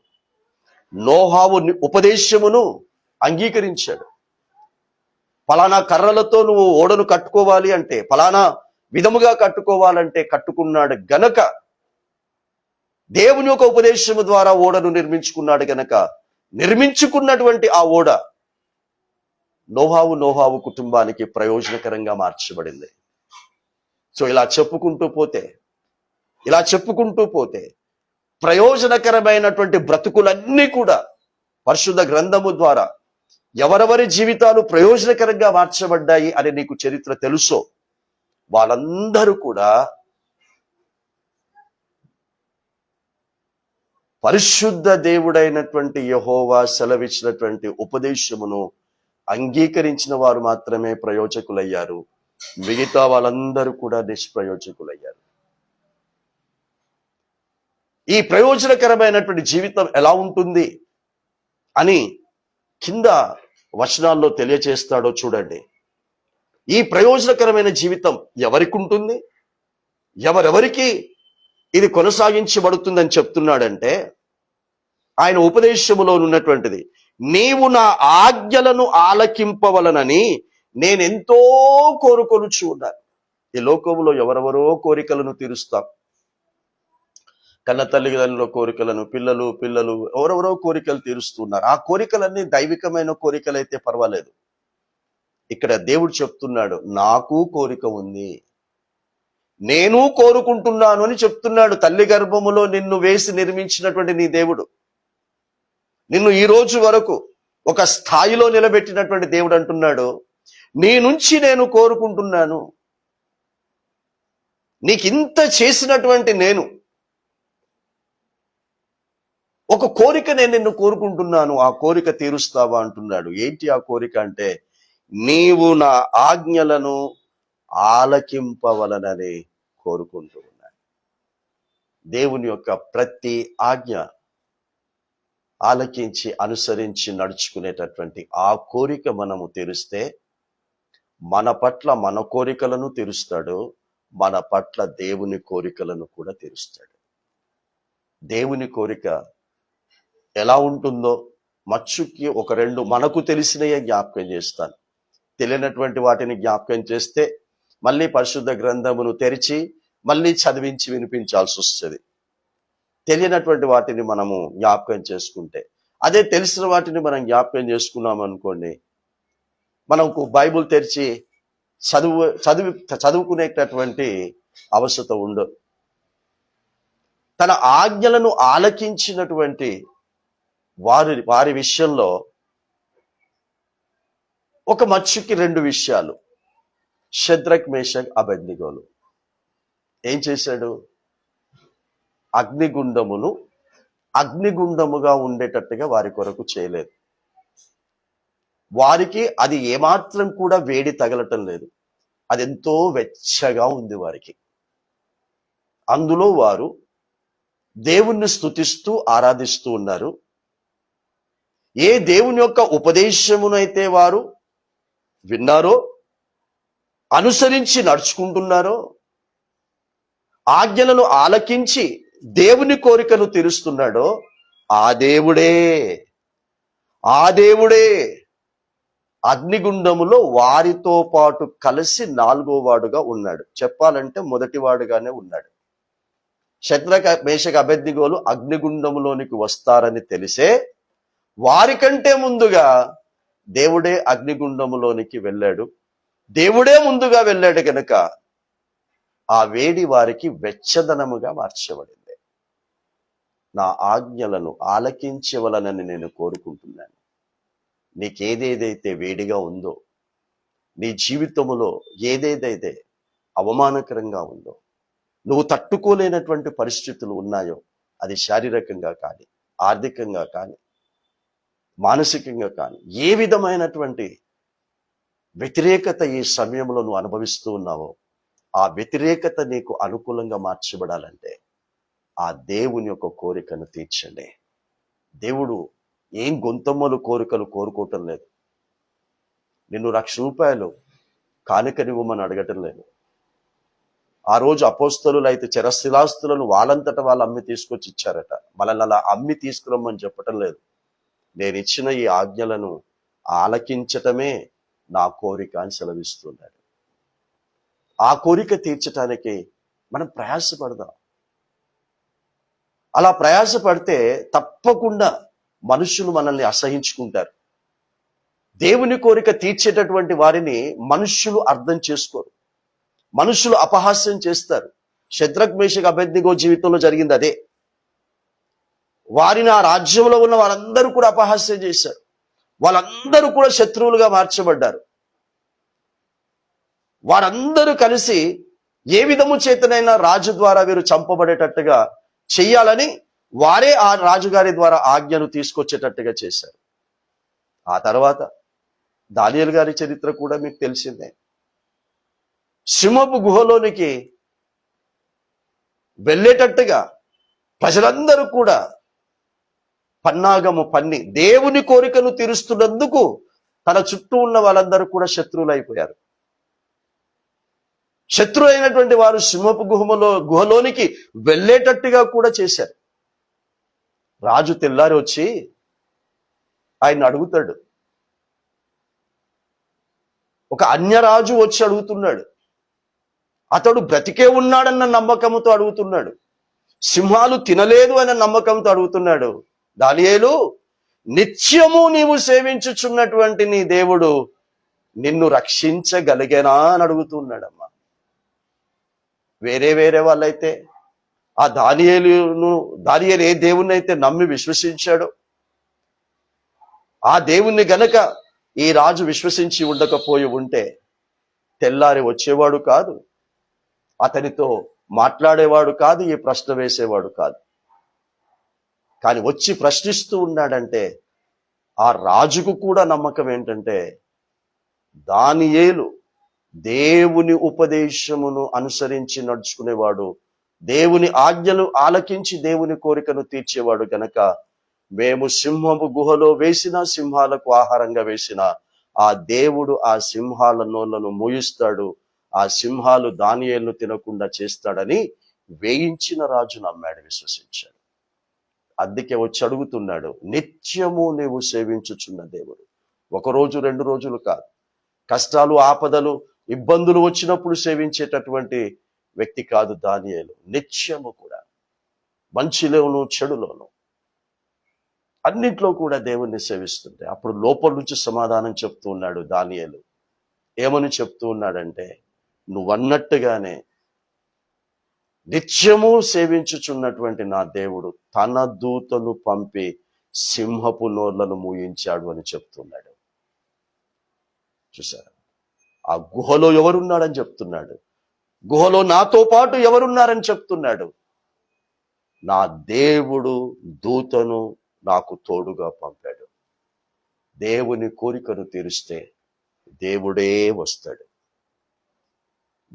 నోహావు ఉపదేశమును అంగీకరించాడు. ఫలానా కర్రలతో నువ్వు ఓడను కట్టుకోవాలి అంటే, ఫలానా విధముగా కట్టుకోవాలంటే కట్టుకున్నాడు గనక, దేవుని యొక్క ఉపదేశము ద్వారా ఓడను నిర్మించుకున్నాడు గనక, నిర్మించుకున్నటువంటి ఆ ఓడ నోహావు కుటుంబానికి ప్రయోజనకరంగా మార్చబడింది. సో ఇలా చెప్పుకుంటూ పోతే ప్రయోజనకరమైనటువంటి బ్రతుకులన్నీ కూడా పరిశుద్ధ గ్రంథము ద్వారా ఎవరెవరి జీవితాలు ప్రయోజనకరంగా మార్చబడ్డాయి అని నీకు చరిత్ర తెలుసో వాళ్ళందరూ కూడా పరిశుద్ధ దేవుడైనటువంటి యెహోవా సెలవిచ్చినటువంటి ఉపదేశమును అంగీకరించిన వారు మాత్రమే ప్రయోజకులయ్యారు. మిగతా వాళ్ళందరూ కూడా నిష్ప్రయోజకులయ్యారు. ఈ ప్రయోజనకరమైనటువంటి జీవితం ఎలా ఉంటుంది అని కింద వచనాల్లో తెలియచేస్తాడో చూడండి. ఈ ప్రయోజనకరమైన జీవితం ఎవరికి ఉంటుంది, ఎవరెవరికి ఇది కొనసాగించబడుతుందని చెప్తున్నాడంటే, ఆయన ఉపదేశములో ఉన్నటువంటిది, నీవు నా ఆజ్ఞలను ఆలకింపవలనని నేనెంతో కోరుకొనుచు ఉన్నాను. ఈ లోకంలో ఎవరెవరో కోరికలను తీరుస్తాం. కన్న తల్లిదండ్రుల కోరికలను పిల్లలు ఎవరెవరో కోరికలు తీరుస్తున్నారు. ఆ కోరికలన్నీ దైవికమైన కోరికలైతే పర్వాలేదు. ఇక్కడ దేవుడు చెప్తున్నాడు, నాకు కోరిక ఉంది, నేను కోరుకుంటున్నాను అని చెప్తున్నాడు. తల్లి గర్భములో నిన్ను వేసి నిర్మించినటువంటి నీ దేవుడు నిన్ను ఈ రోజు వరకు ఒక స్థాయిలో నిలబెట్టినటువంటి దేవుడు అంటున్నాడు, నీ నుంచి నేను కోరుకుంటున్నాను, నీకింత చేసినటువంటి నేను ఒక కోరిక నేను నిన్ను కోరుకుంటున్నాను, ఆ కోరిక తీరుస్తావా అంటున్నాడు. ఏంటి ఆ కోరిక అంటే, నీవు నా ఆజ్ఞలను ఆలకింపవలనని కోరుకుంటూ ఉన్నాడు. దేవుని యొక్క ప్రతి ఆజ్ఞ ఆలకించి అనుసరించి నడుచుకునేటటువంటి ఆ కోరిక మనము తీరుస్తే, మన పట్ల మన కోరికలను తీరుస్తాడు, మన పట్ల దేవుని కోరికలను కూడా తీరుస్తాడు. దేవుని కోరిక ఎలా ఉంటుందో మచ్చుకి ఒక రెండు మనకు తెలిసినయే జ్ఞాపకం చేస్తాను. తెలియనటువంటి వాటిని జ్ఞాపకం చేస్తే మళ్ళీ పరిశుద్ధ గ్రంథమును తెరిచి మళ్ళీ చదివించి వినిపించాల్సి వస్తుంది. తెలియనటువంటి వాటిని మనము జ్ఞాపకం చేసుకుంటే, అదే తెలిసిన వాటిని మనం జ్ఞాపకం చేసుకున్నాం అనుకోండి, మనకు బైబుల్ తెరిచి చదువుకునేటటువంటి అవసరం ఉండదు. తన ఆజ్ఞలను ఆలకించినటువంటి వారి విషయంలో ఒక మచ్చుకి రెండు విషయాలు. షద్రక్, మేషక్, అబేద్నెగోలు ఏం చేశాడు? అగ్నిగుండముగా ఉండేటట్టుగా వారి కొరకు చేయలేదు. వారికి అది ఏమాత్రం కూడా వేడి తగలటం లేదు, అది ఎంతో వెచ్చగా ఉంది వారికి. అందులో వారు దేవుణ్ణి స్తుతిస్తూ ఆరాధిస్తూ ఉన్నారు. ఏ దేవుని యొక్క ఉపదేశమునైతే వారు విన్నారో, అనుసరించి నడుచుకుంటున్నారో, ఆజ్ఞలను ఆలకించి దేవుని కోరికను తీరుస్తున్నాడో, ఆ దేవుడే అగ్నిగుండములో వారితో పాటు కలిసి 4వ వాడుగా ఉన్నాడు. చెప్పాలంటే మొదటివాడుగానే ఉన్నాడు. షద్రక్, మేషక్, అబేద్నెగోలు అగ్నిగుండములోనికి వస్తారని తెలిసే వారికంటే ముందుగా దేవుడే అగ్నిగుండములోనికి వెళ్ళాడు. దేవుడే ముందుగా వెళ్ళాడు గనుక ఆ వేడి వారికి వెచ్చదనముగా మార్చబడింది. నా ఆజ్ఞలను ఆలకించవలనని నేను కోరుకుంటున్నాను. నీకేదేదైతే వేడిగా ఉందో, నీ జీవితములో ఏదేదైతే అవమానకరంగా ఉందో, నువ్వు తట్టుకోలేనటువంటి పరిస్థితులు ఉన్నాయో, అది శారీరకంగా కానీ, ఆర్థికంగా కానీ, మానసికంగా కానీ, ఏ విధమైనటువంటి వ్యతిరేకత ఈ సమయంలో నువ్వు అనుభవిస్తూ ఉన్నావో, ఆ వ్యతిరేకత నీకు అనుకూలంగా మార్చబడాలంటే ఆ దేవుని యొక్క కోరికను తీర్చండి. దేవుడు ఏం గొంతమ్మలు కోరికలు కోరుకోవటం లేదు. నిన్ను ₹1,00,000 కానుకనివ్వమని అడగటం లేదు. ఆ రోజు అపోస్తలులు అయితే చెరస్థిలాస్తులను వాళ్ళంతట వాళ్ళు అమ్మి తీసుకొచ్చి ఇచ్చారట. మనల్ని అలా అమ్మి తీసుకురమ్మని చెప్పటం లేదు. నేను ఇచ్చిన ఈ ఆజ్ఞలను ఆలకించటమే నా కోరిక అని సెలవిస్తున్నాడు. ఆ కోరిక తీర్చటానికి మనం ప్రయాసపడదాం. అలా ప్రయాసపడితే తప్పకుండా మనుషులు మనల్ని అసహించుకుంటారు. దేవుని కోరిక తీర్చేటటువంటి వారిని మనుష్యులు అర్థం చేసుకోరు, మనుషులు అపహాస్యం చేస్తారు. షద్రక్, మేషక్, అబేద్నెగో జీవితంలో జరిగింది అదే. వారిని ఆ రాజ్యంలో ఉన్న వాళ్ళందరూ కూడా అపహాస్యం చేశారు. వాళ్ళందరూ కూడా శత్రువులుగా మార్చబడ్డారు. వారందరూ కలిసి ఏ విధము చేతనైనా రాజు ద్వారా వీరు చంపబడేటట్టుగా చెయ్యాలని వారే ఆ రాజుగారి ద్వారా ఆజ్ఞను తీసుకొచ్చేటట్టుగా చేశారు. ఆ తర్వాత దానియేలు గారి చరిత్ర కూడా మీకు తెలిసిందే. సింహపు గుహలోనికి వెళ్ళేటట్టుగా ప్రజలందరూ కూడా పన్నాగము పన్ని దేవుని కోరికను తీరుస్తున్నందుకు తన చుట్టూ ఉన్న వాళ్ళందరూ కూడా శత్రువులు అయిపోయారు. శత్రు అయినటువంటి వారు సింహపు గుహలోనికి వెళ్ళేటట్టుగా కూడా చేశారు. రాజు తెల్లారి వచ్చి ఆయన అడుగుతాడు. ఒక అన్యరాజు వచ్చి అడుగుతున్నాడు. అతడు బ్రతికే ఉన్నాడన్న నమ్మకంతో అడుగుతున్నాడు. సింహాలు తినలేదు అన్న నమ్మకంతో అడుగుతున్నాడు. దానియేలు, నిత్యము నీవు సేవించుచున్నటువంటి నీ దేవుడు నిన్ను రక్షించగలిగేనా అని అడుగుతున్నాడమ్మా. వేరే వాళ్ళైతే ఆ దానియేలు ఏ దేవుణ్ణి అయితే నమ్మి విశ్వసించాడో, ఆ దేవుణ్ణి గనక ఈ రాజు విశ్వసించి ఉండకపోయి ఉంటే తెల్లారి వచ్చేవాడు కాదు, అతనితో మాట్లాడేవాడు కాదు, ఈ ప్రశ్న వేసేవాడు కాదు. కానీ వచ్చి ప్రశ్నిస్తూ ఉన్నాడంటే ఆ రాజుకు కూడా నమ్మకం ఏంటంటే దానియేలు దేవుని ఉపదేశమును అనుసరించి నడుచుకునేవాడు, దేవుని ఆజ్ఞలు ఆలకించి దేవుని కోరికను తీర్చేవాడు గనక మేము సింహము గుహలో వేసిన, సింహాలకు ఆహారంగా వేసిన ఆ దేవుడు ఆ సింహాల నోళ్లను మూయిస్తాడు, ఆ సింహాలు దానియేలును తినకుండా చేస్తాడని వేయించిన రాజు నమ్మాడు, విశ్వసించాడు. అందుకే వచ్చి అడుగుతున్నాడు, నిత్యము నీవు సేవించుచున్న దేవుడు, ఒకరోజు 2 రోజులు కాదు, కష్టాలు ఆపదలు ఇబ్బందులు వచ్చినప్పుడు సేవించేటటువంటి వ్యక్తి కాదు దానియేలు. నిత్యము కూడా మంచిలోను చెడులోను అన్నింట్లో కూడా దేవుణ్ణి సేవిస్తుంటే అప్పుడు లోపల నుంచి సమాధానం చెప్తూ ఉన్నాడు దానియేలు. ఏమని చెప్తూ ఉన్నాడంటే, నువ్వన్నట్టుగానే నిత్యము సేవించుచున్నటువంటి నా దేవుడు తన దూతను పంపి సింహపు నోర్లను మూయించాడు అని చెప్తున్నాడు. చూసారా, ఆ గుహలో ఎవరున్నాడని చెప్తున్నాడు, గుహలో నాతో పాటు ఎవరున్నారని చెప్తున్నాడు. నా దేవుడు దూతను నాకు తోడుగా పంపాడు. దేవుని కోరికను తీరిస్తే దేవుడే వస్తాడు,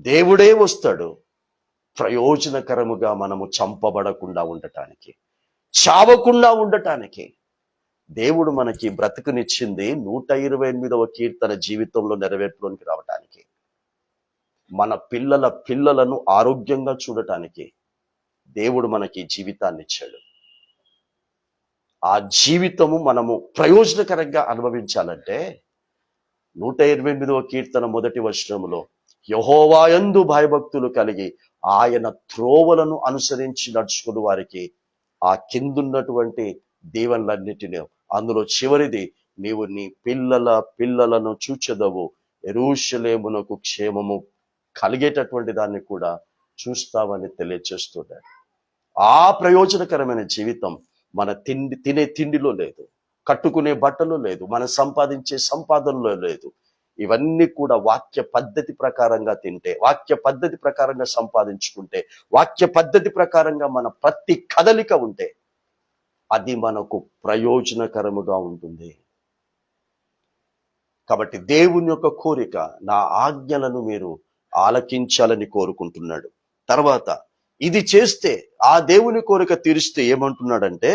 దేవుడే వస్తాడు. ప్రయోజనకరముగా మనము చంపబడకుండా ఉండటానికి, చావకుండా ఉండటానికి దేవుడు మనకి బ్రతుకునిచ్చింది 128వ కీర్తన జీవితంలో నెరవేర్పులోనికి రావటానికి, మన పిల్లల పిల్లలను ఆరోగ్యంగా చూడటానికి దేవుడు మనకి జీవితాన్ని ఇచ్చాడు. ఆ జీవితము మనము ప్రయోజనకరంగా అనుభవించాలంటే 128వ కీర్తన 1వ వచనములో యెహోవా యందు భయభక్తులు కలిగి ఆయన త్రోవలను అనుసరించి నడుచుకుని వారికి ఆ కిందున్నటువంటి దీవెనలన్నిటిని, అందులో చివరిది, నీవు నీ పిల్లల పిల్లలను చూచెదవు, యెరూషలేమునకు క్షేమము కలిగేటటువంటి దాన్ని కూడా చూస్తావని తెలియచేస్తున్నాడు. ఆ ప్రయోజనకరమైన జీవితం మన తినే తిండిలో లేదు, కట్టుకునే బట్టలో లేదు, మనం సంపాదించే సంపాదనలో లేదు. ఇవన్నీ కూడా వాక్య పద్ధతి ప్రకారంగా తింటే, వాక్య పద్ధతి ప్రకారంగా సంపాదించుకుంటే, వాక్య పద్ధతి ప్రకారంగా మన ప్రతి కదలిక ఉంటే అది మనకు ప్రయోజనకరముగా ఉంటుంది. కాబట్టి దేవుని యొక్క కోరిక, నా ఆజ్ఞలను మీరు ఆలకించాలని కోరుకుంటున్నాడు. తర్వాత ఇది చేస్తే, ఆ దేవుని కోరిక తీరిస్తే ఏమంటున్నాడంటే,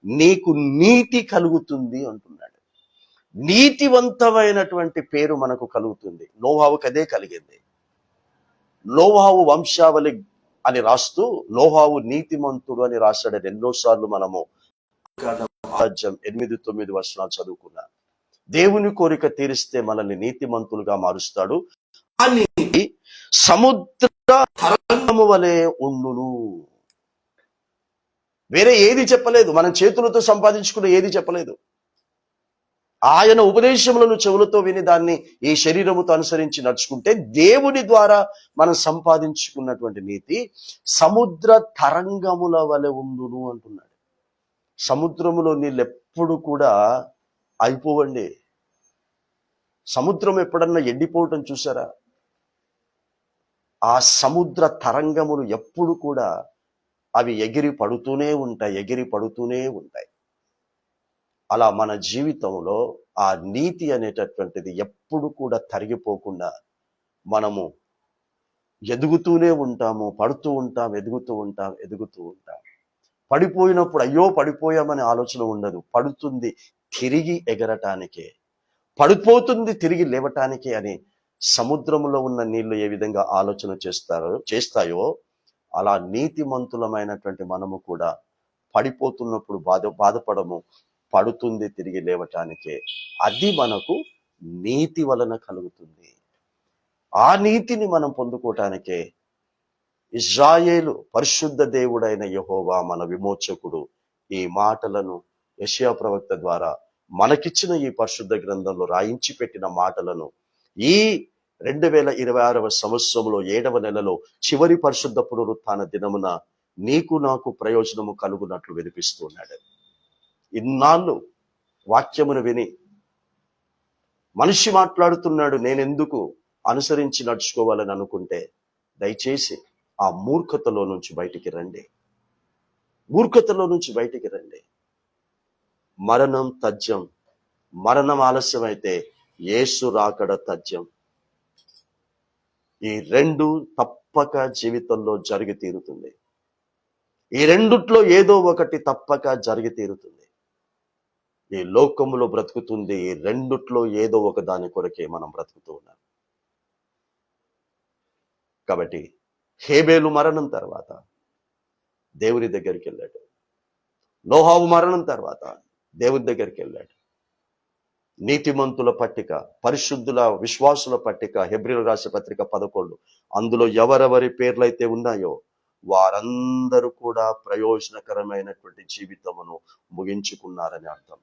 నీకు నీతి కలుగుతుంది అంటున్నాడు. నీతివంతమైనటువంటి పేరు మనకు కలుగుతుంది. నోవాహుకు అదే కలిగింది. నోవాహు వంశావళి అని రాస్తూ నోవాహు నీతిమంతుడు అని రాశాడు. ఎన్నోసార్లు మనము 8-9 వచనాలు చదువుకున్నాం. దేవుని కోరిక తీరిస్తే మనల్ని నీతిమంతులుగా మారుస్తాడు. ఆ నీతి సముద్ర తరంగము వలె ఉండును. వేరే ఏది చెప్పలేదు, మనం చేతులతో సంపాదించుకున్న ఏది చెప్పలేదు. ఆయన ఉపదేశములను చెవులతో విని దాన్ని ఈ శరీరముతో అనుసరించి నడుచుకుంటే దేవుని ద్వారా మనం సంపాదించుకున్నటువంటి నీతి సముద్ర తరంగముల వలె ఉండును అంటున్నాడు. సముద్రములో నీళ్ళు ఎప్పుడు కూడా అయిపోవండి. సముద్రం ఎప్పుడన్నా ఎండిపోవటం చూసారా? ఆ సముద్ర తరంగములు ఎప్పుడు కూడా అవి ఎగిరి పడుతూనే ఉంటాయి, ఎగిరి పడుతూనే ఉంటాయి. అలా మన జీవితంలో ఆ నీతి అనేటటువంటిది ఎప్పుడు కూడా తరిగిపోకుండా మనము ఎదుగుతూనే ఉంటాము, పడుతూ ఉంటాం, ఎదుగుతూ ఉంటాం, ఎదుగుతూ ఉంటాం. పడిపోయినప్పుడు అయ్యో పడిపోయామనే ఆలోచన ఉండదు. పడుతుంది తిరిగి ఎగరటానికే, పడిపోతుంది తిరిగి లేవటానికే అని సముద్రంలో ఉన్న నీళ్లు ఏ విధంగా ఆలోచన చేస్తాయో అలా నీతిమంతులమైనటువంటి మనము కూడా పడిపోతున్నప్పుడు బాధపడము, పడుతుంది తిరిగి లేవటానికే. అది మనకు నీతి వలన కలుగుతుంది. ఆ నీతిని మనం పొందుకోవటానికే ఇశ్రాయేలు పరిశుద్ధ దేవుడైన యెహోవా మన విమోచకుడు ఈ మాటలను యెషయా ప్రవక్త ద్వారా మనకిచ్చిన ఈ పరిశుద్ధ గ్రంథంలో రాయించి పెట్టిన మాటలను ఈ 2026వ సంవత్సరంలో 7వ నెలలో చివరి పరిశుద్ధ పునరుత్థాన దినమున నీకు నాకు ప్రయోజనము కలుగునట్లు వినిపిస్తున్నాడు. ఇన్నాళ్ళు వాక్యమును విని మనిషి మాట్లాడుతున్నాడు, నేనెందుకు అనుసరించి నడుచుకోవాలని అనుకుంటే దయచేసి ఆ మూర్ఖతలో నుంచి బయటికి రండి. మూర్ఖతలో నుంచి బయటికి రండి. మరణం తథ్యం. మరణం ఆలస్యమైతే యేసు రాకడ తథ్యం. ఈ రెండు తప్పక జీవితంలో జరిగి తీరుతుంది. ఈ రెండిట్లో ఏదో ఒకటి తప్పక జరిగి తీరుతుంది. ఈ లోకములో బ్రతుకుతుంది ఈ రెండిట్లో ఏదో ఒక దాని కొరకే మనం బ్రతుకుతూ ఉన్నాం. కాబట్టి హేబేలు మరణం తర్వాత దేవుని దగ్గరికి వెళ్ళాడు. నోహావు మరణం తర్వాత దేవుని దగ్గరికి వెళ్ళాడు. నీతిమంతుల పట్టిక, పరిశుద్ధుల విశ్వాసుల పట్టిక, హెబ్రీయులకు రాసిన పత్రిక 11, అందులో ఎవరెవరి పేర్లైతే ఉన్నాయో వారందరూ కూడా ప్రయోజనకరమైనటువంటి జీవితమును ముగించుకున్నారని అర్థం.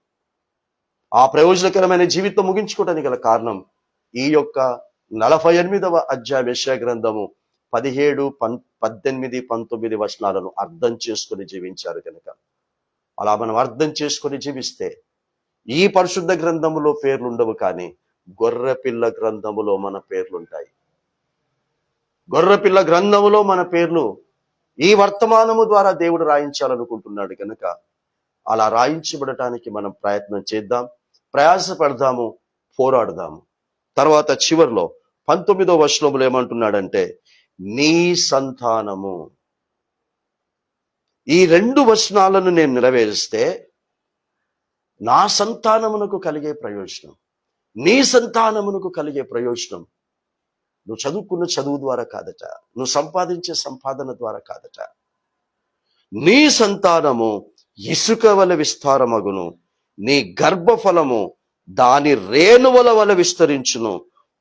ఆ ప్రయోజనకరమైన జీవితం ముగించుకోవడానికి గల కారణం ఈ యొక్క 48వ అధ్యాయం యెషయా గ్రంథము 17, 18, 19 వచనాలను అర్థం చేసుకుని జీవించారు కనుక. అలా మనం అర్థం చేసుకుని జీవిస్తే ఈ పరిశుద్ధ గ్రంథములో పేర్లు ఉండవు, కానీ గొర్రెపిల్ల గ్రంథములో మన పేర్లుంటాయి. గొర్రెపిల్ల గ్రంథములో మన పేర్లు ఈ వర్తమానము ద్వారా దేవుడు రాయించాలనుకుంటున్నాడు కనుక అలా రాయించబడటానికి మనం ప్రయత్నం చేద్దాం, ప్రయాసపడదాము, పోరాడదాము. తర్వాత చివరిలో 19వ వచనంలో ఏమంటున్నాడంటే, నీ సంతానము. ఈ 2 వచనాలను నేను నెరవేరిస్తే నా సంతానమునకు కలిగే ప్రయోజనం, నీ సంతానమునకు కలిగే ప్రయోజనం నువ్వు చదువుకున్న చదువు ద్వారా కాదట, నువ్వు సంపాదించే సంపాదన ద్వారా కాదట. నీ సంతానము ఇసుక వలె విస్తారమగును, నీ గర్భఫలము దాని రేణువల వలె విస్తరించును,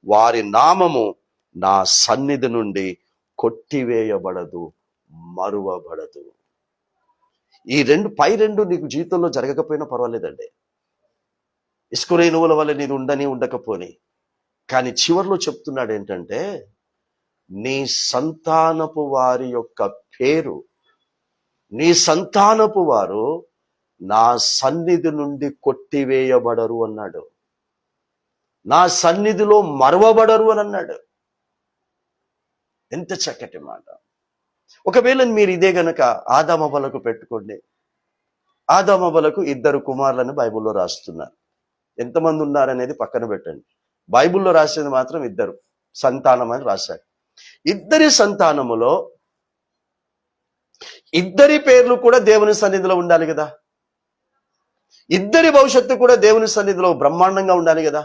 వారి నామము నా సన్నిధి నుండి కొట్టివేయబడదు, మరువబడదు. ఈ పై రెండు నీకు జీవితంలో జరగకపోయినా పర్వాలేదండి. ఇసుక రేణువుల వల్ల నీది ఉండని ఉండకపోని, కానీ చివరిలో చెప్తున్నాడు ఏంటంటే, నీ సంతానపు వారి యొక్క పేరు, నీ సంతానపు వారు నా సన్నిధి నుండి కొట్టివేయబడరు అన్నాడు. నా సన్నిధిలో మరవబడరు అని అన్నాడు. ఎంత చక్కటి మాట. ఒకవేళ మీరు ఇదే గనక ఆదామవ్వలకు పెట్టుకోండి. ఆదామవ్వలకు 2 కుమారులను బైబిల్లో రాస్తున్నారు. ఎంతమంది ఉన్నారనేది పక్కన పెట్టండి. బైబిల్లో రాసేది మాత్రం 2 సంతానం అని రాశారు. 2 సంతానములో 2 పేర్లు కూడా దేవుని సన్నిధిలో ఉండాలి కదా. 2 భవిష్యత్తు కూడా దేవుని సన్నిధిలో బ్రహ్మాండంగా ఉండాలి కదా.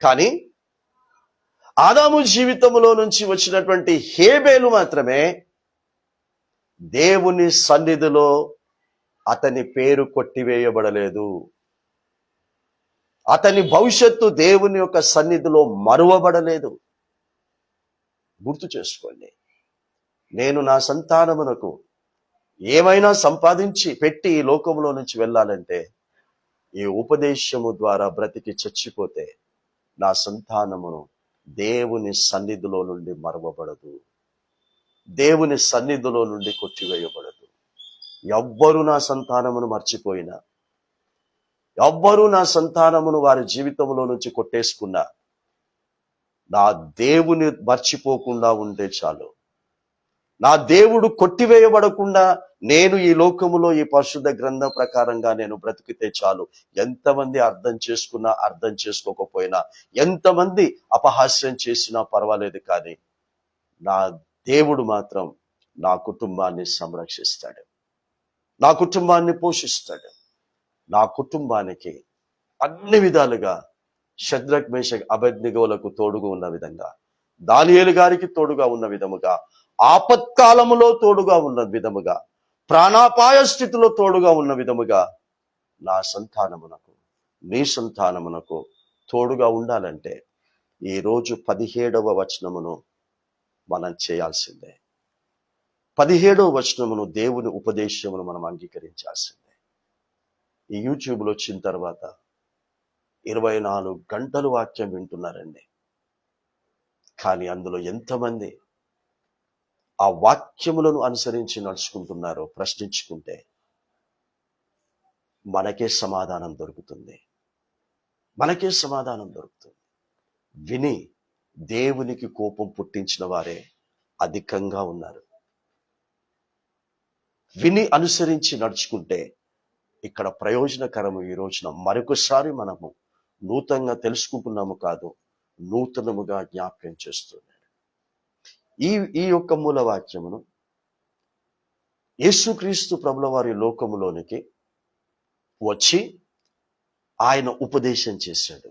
కానీ ఆదాము జీవితంలో నుంచి వచ్చినటువంటి హేబేలు మాత్రమే దేవుని సన్నిధిలో అతని పేరు కొట్టివేయబడలేదు. అతని భవిష్యత్తు దేవుని యొక్క సన్నిధిలో మరువబడలేదు. గుర్తు చేసుకోండి. నేను నా సంతానమునకు ఏమైనా సంపాదించి పెట్టి ఈ లోకంలో నుంచి వెళ్ళాలంటే ఈ ఉపదేశము ద్వారా బ్రతికి చచ్చిపోతే నా సంతానమును దేవుని సన్నిధిలో నుండి మరువబడదు, దేవుని సన్నిధిలో నుండి కొట్టివేయబడదు. ఎవ్వరు నా సంతానమును మర్చిపోయినా, ఎవ్వరూ నా సంతానమును వారి జీవితంలో నుంచి కొట్టేసుకున్నా, నా దేవుని మర్చిపోకుండా ఉంటే చాలు. నా దేవుడు కొట్టివేయబడకుండా నేను ఈ లోకములో ఈ పరిశుద్ధ గ్రంథం ప్రకారంగా నేను బ్రతికితే చాలు. ఎంతమంది అర్థం చేసుకున్నా అర్థం చేసుకోకపోయినా, ఎంతమంది అపహాస్యం చేసినా పర్వాలేదు, కానీ నా దేవుడు మాత్రం నా కుటుంబాన్ని సంరక్షిస్తాడు, నా కుటుంబాన్ని పోషిస్తాడు. నా కుటుంబానికి అన్ని విధాలుగా షద్రక్ మేషక్ అబేద్నెగోలకు తోడుగా ఉన్న విధంగా, దానియేలు గారికి తోడుగా ఉన్న విధముగా, ఆపత్కాలములో తోడుగా ఉన్న విధముగా, ప్రాణాపాయ స్థితిలో తోడుగా ఉన్న విధముగా నా సంతానమునకు, నీ సంతానమునకు తోడుగా ఉండాలంటే ఈరోజు 17వ వచనమును మనం చేయాల్సిందే. 17వ వచనమును, దేవుని ఉపదేశమును మనం అంగీకరించాల్సిందే. ఈ యూట్యూబ్లో వచ్చిన తర్వాత 24 గంటలు వాక్యం వింటున్నారండి. కానీ అందులో ఎంతమంది ఆ వాక్యములను అనుసరించి నడుచుకుంటున్నారో ప్రశ్నించుకుంటే మనకే సమాధానం దొరుకుతుంది. మనకే సమాధానం దొరుకుతుంది. విని దేవునికి కోపం పుట్టించిన వారే అధికంగా ఉన్నారు. విని అనుసరించి నడుచుకుంటే ఇక్కడ ప్రయోజనకరము. ఈ రోజున మరొకసారి మనము నూతనంగా తెలుసుకుంటున్నాము కాదు, నూతనముగా జ్ఞాపకం చేస్తున్నాడు. ఈ యొక్క మూల వాక్యమును యేసుక్రీస్తు ప్రభుల వారి లోకములోనికి వచ్చి ఆయన ఉపదేశం చేశాడు.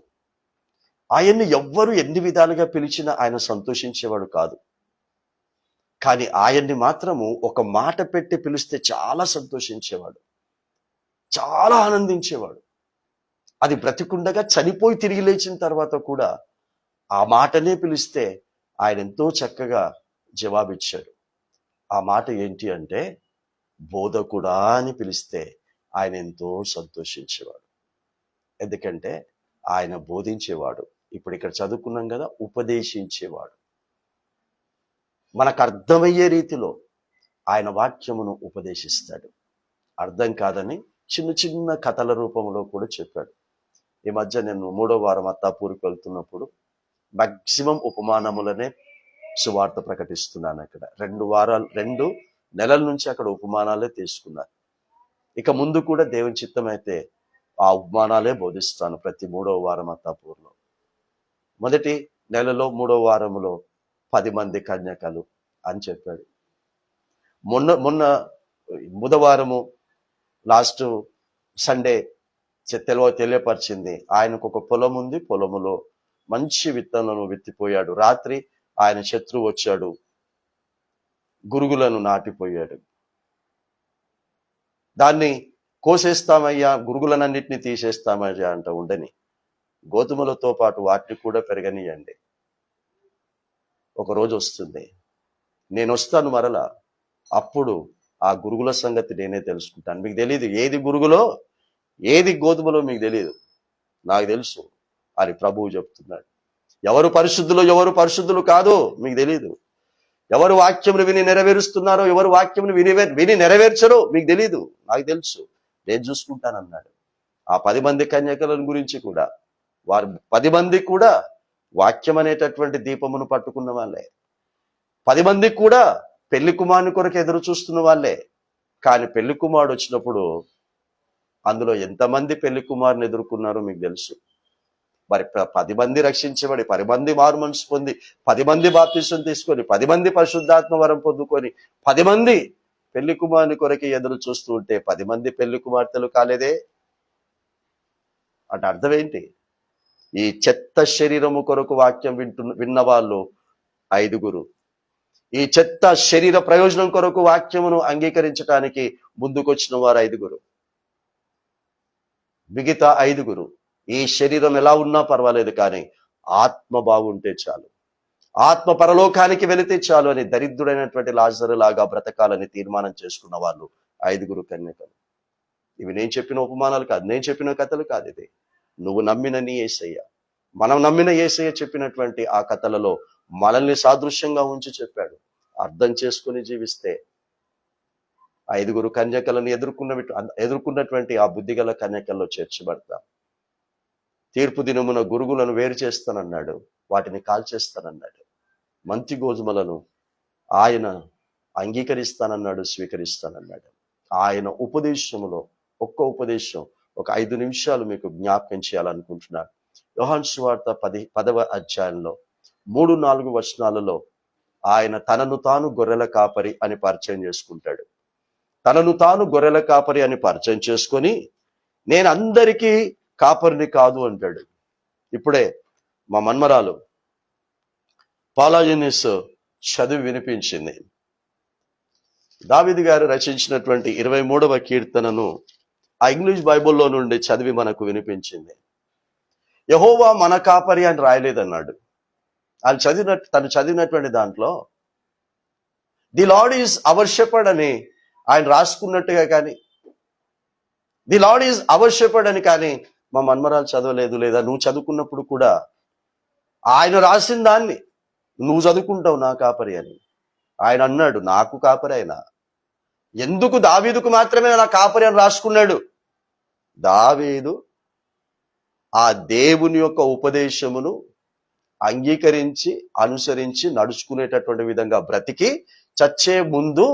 ఆయన్ని ఎవ్వరు ఎన్ని విధాలుగా పిలిచినా ఆయన సంతోషించేవాడు కాదు. కానీ ఆయన్ని మాత్రము ఒక మాట పెట్టి పిలిస్తే చాలా సంతోషించేవాడు, చాలా ఆనందించేవాడు. అది బ్రతికుండగా చనిపోయి తిరిగి లేచిన తర్వాత కూడా ఆ మాటనే పిలిస్తే ఆయన ఎంతో చక్కగా జవాబిచ్చాడు. ఆ మాట ఏంటి అంటే, బోధకుడా అని పిలిస్తే ఆయన ఎంతో సంతోషించేవాడు. ఎందుకంటే ఆయన బోధించేవాడు. ఇప్పుడు ఇక్కడ చదువుకున్నాం కదా, ఉపదేశించేవాడు. మనకు అర్థమయ్యే రీతిలో ఆయన వాక్యమును ఉపదేశిస్తాడు. అర్థం కాదని చిన్న చిన్న కథల రూపంలో కూడా చెప్పాడు. ఈ మధ్య నేను 3వ వారం అత్తాపూర్కి వెళ్తున్నప్పుడు మాక్సిమం ఉపమానములనే సువార్త ప్రకటిస్తున్నాను. అక్కడ 2 నెలల నుంచి అక్కడ ఉపమానాలే తీసుకున్నాను. ఇక ముందు కూడా దేవుని చిత్తమైతే ఆ ఉపమానాలే బోధిస్తాను ప్రతి 3వ వారం అత్తాపూర్లో. మొదటి నెలలో 3వ వారములో 10 మంది కన్యకలు అని చెప్పాడు. మొన్న బుధవారము లాస్ట్ సండే తెలియపరిచింది. ఆయనకు ఒక పొలం ఉంది, పొలములో మంచి విత్తనాలను విత్తిపోయాడు. రాత్రి ఆయన శత్రువు వచ్చాడు, గురుగులను నాటిపోయాడు. దాన్ని కోసేస్తామయ్యా, గురుగులనన్నిటిని తీసేస్తామయ్యా అంట ఉండని, గోధుమలతో పాటు వాటిని కూడా పెరగనియండి. ఒక రోజు వస్తుంది, నేను వస్తాను మరలా, అప్పుడు ఆ గురుగుల సంగతి నేనే తెలుసుకుంటాను. మీకు తెలియదు ఏది గురుగులో ఏది గోధుమలో, మీకు తెలియదు, నాకు తెలుసు అని ప్రభువు చెప్తున్నాడు. ఎవరు పరిశుద్ధులు ఎవరు పరిశుద్ధులు కాదో మీకు తెలియదు. ఎవరు వాక్యమును విని నెరవేరుస్తున్నారో ఎవరు వాక్యమును విని నెరవేర్చరో మీకు తెలియదు, నాకు తెలుసు, నేను చూసుకుంటానన్నాడు. ఆ 10 మంది కన్యకల గురించి కూడా, వారు 10 మంది కూడా వాక్యం అనేటటువంటి దీపమును పట్టుకున్న వాళ్ళే. 10 మంది కూడా పెళ్లి కుమారుని కొరకు ఎదురు చూస్తున్న వాళ్ళే. కానీ పెళ్లి కుమారుడు వచ్చినప్పుడు అందులో ఎంతమంది పెళ్లి కుమారుని ఎదుర్కొన్నారో మీకు తెలుసు. మరి 10 మంది రక్షించబడి, 10 మంది మారు మనసు పొంది, 10 మంది బాప్తిసం తీసుకొని, 10 మంది పరిశుద్ధాత్మ వరం పొందుకొని, 10 మంది పెళ్లి కుమారుని కొరకే ఎదురు చూస్తూ ఉంటే 10 మంది పెళ్లి కుమార్తెలు కాలేదే అంటే అర్థం ఏంటి? ఈ చెత్త శరీరము కొరకు వాక్యం విన్న వాళ్ళు 5. ఈ చెత్త శరీర ప్రయోజనం కొరకు వాక్యమును అంగీకరించడానికి ముందుకొచ్చిన వారు 5. మిగతా 5 ఈ శరీరం ఎలా ఉన్నా పర్వాలేదు, కానీ ఆత్మ బాగుంటే చాలు, ఆత్మ పరలోకానికి వెళితే చాలు అని దరిద్రుడైనటువంటి లాజరు లాగా బ్రతకాలని తీర్మానం చేసుకున్న వాళ్ళు 5 కన్యకలు. ఇవి నేను చెప్పిన ఉపమానాలు కాదు, నేను చెప్పిన కథలు కాదు. ఇది నువ్వు నమ్మిన నీ యేసయ్య, మనం నమ్మిన యేసయ్య చెప్పినటువంటి ఆ కథలలో మనల్ని సాదృశ్యంగా ఉంచి చెప్పాడు. అర్థం చేసుకుని జీవిస్తే 5 కన్యకలను ఎదుర్కొన్నటువంటి ఆ బుద్ధిగల కన్యకల్లో చేర్చబడతాం. తీర్పు దినమున గురుగులను వేరు చేస్తానన్నాడు, వాటిని కాల్చేస్తానన్నాడు. మంచి గోధుమలను ఆయన అంగీకరిస్తానన్నాడు, స్వీకరిస్తానన్నాడు. ఆయన ఉపదేశములో ఒక్క ఉపదేశం ఒక 5 నిమిషాలు మీకు జ్ఞాపకం చేయాలనుకుంటున్నాను. యోహాను సువార్త 10వ అధ్యాయంలో 3-4 వచనాలలో ఆయన తనను తాను గొర్రెల కాపరి అని పరిచయం చేసుకుంటాడు. తనను తాను గొర్రెల కాపరి అని పరిచయం చేసుకొని, నేను అందరికీ కాపరిని కాదు అంటాడు. ఇప్పుడే మా మన్మరాలు పాలాజినిస్ చదివి వినిపించింది. దావీదు గారు రచించినటువంటి 23వ కీర్తనను ఆ ఇంగ్లీష్ బైబిల్లో నుండి చదివి మనకు వినిపించింది. యెహోవా మన కాపరి అని రాయలేదన్నాడు. తను చదివినటువంటి దాంట్లో the lord is our shepherd అని ఆయన రాసుకున్నట్టుగా, కానీ the lord is our shepherd అని కానీ మా మన్మరాలు చదవలేదు. లేదా నువ్వు చదువుకున్నప్పుడు కూడా ఆయన రాసిన దాన్ని నువ్వు చదువుకుంటావు నా కాపరి అని. ఆయన అన్నాడు నాకు కాపరి అయినా, ఎందుకు దావీదుకు మాత్రమే నా కాపరి అని రాసుకున్నాడు? దావీదు ఆ దేవుని యొక్క ఉపదేశమును అంగీకరించి అనుసరించి నడుచుకునేటటువంటి విధంగా బ్రతికి చచ్చే ముందు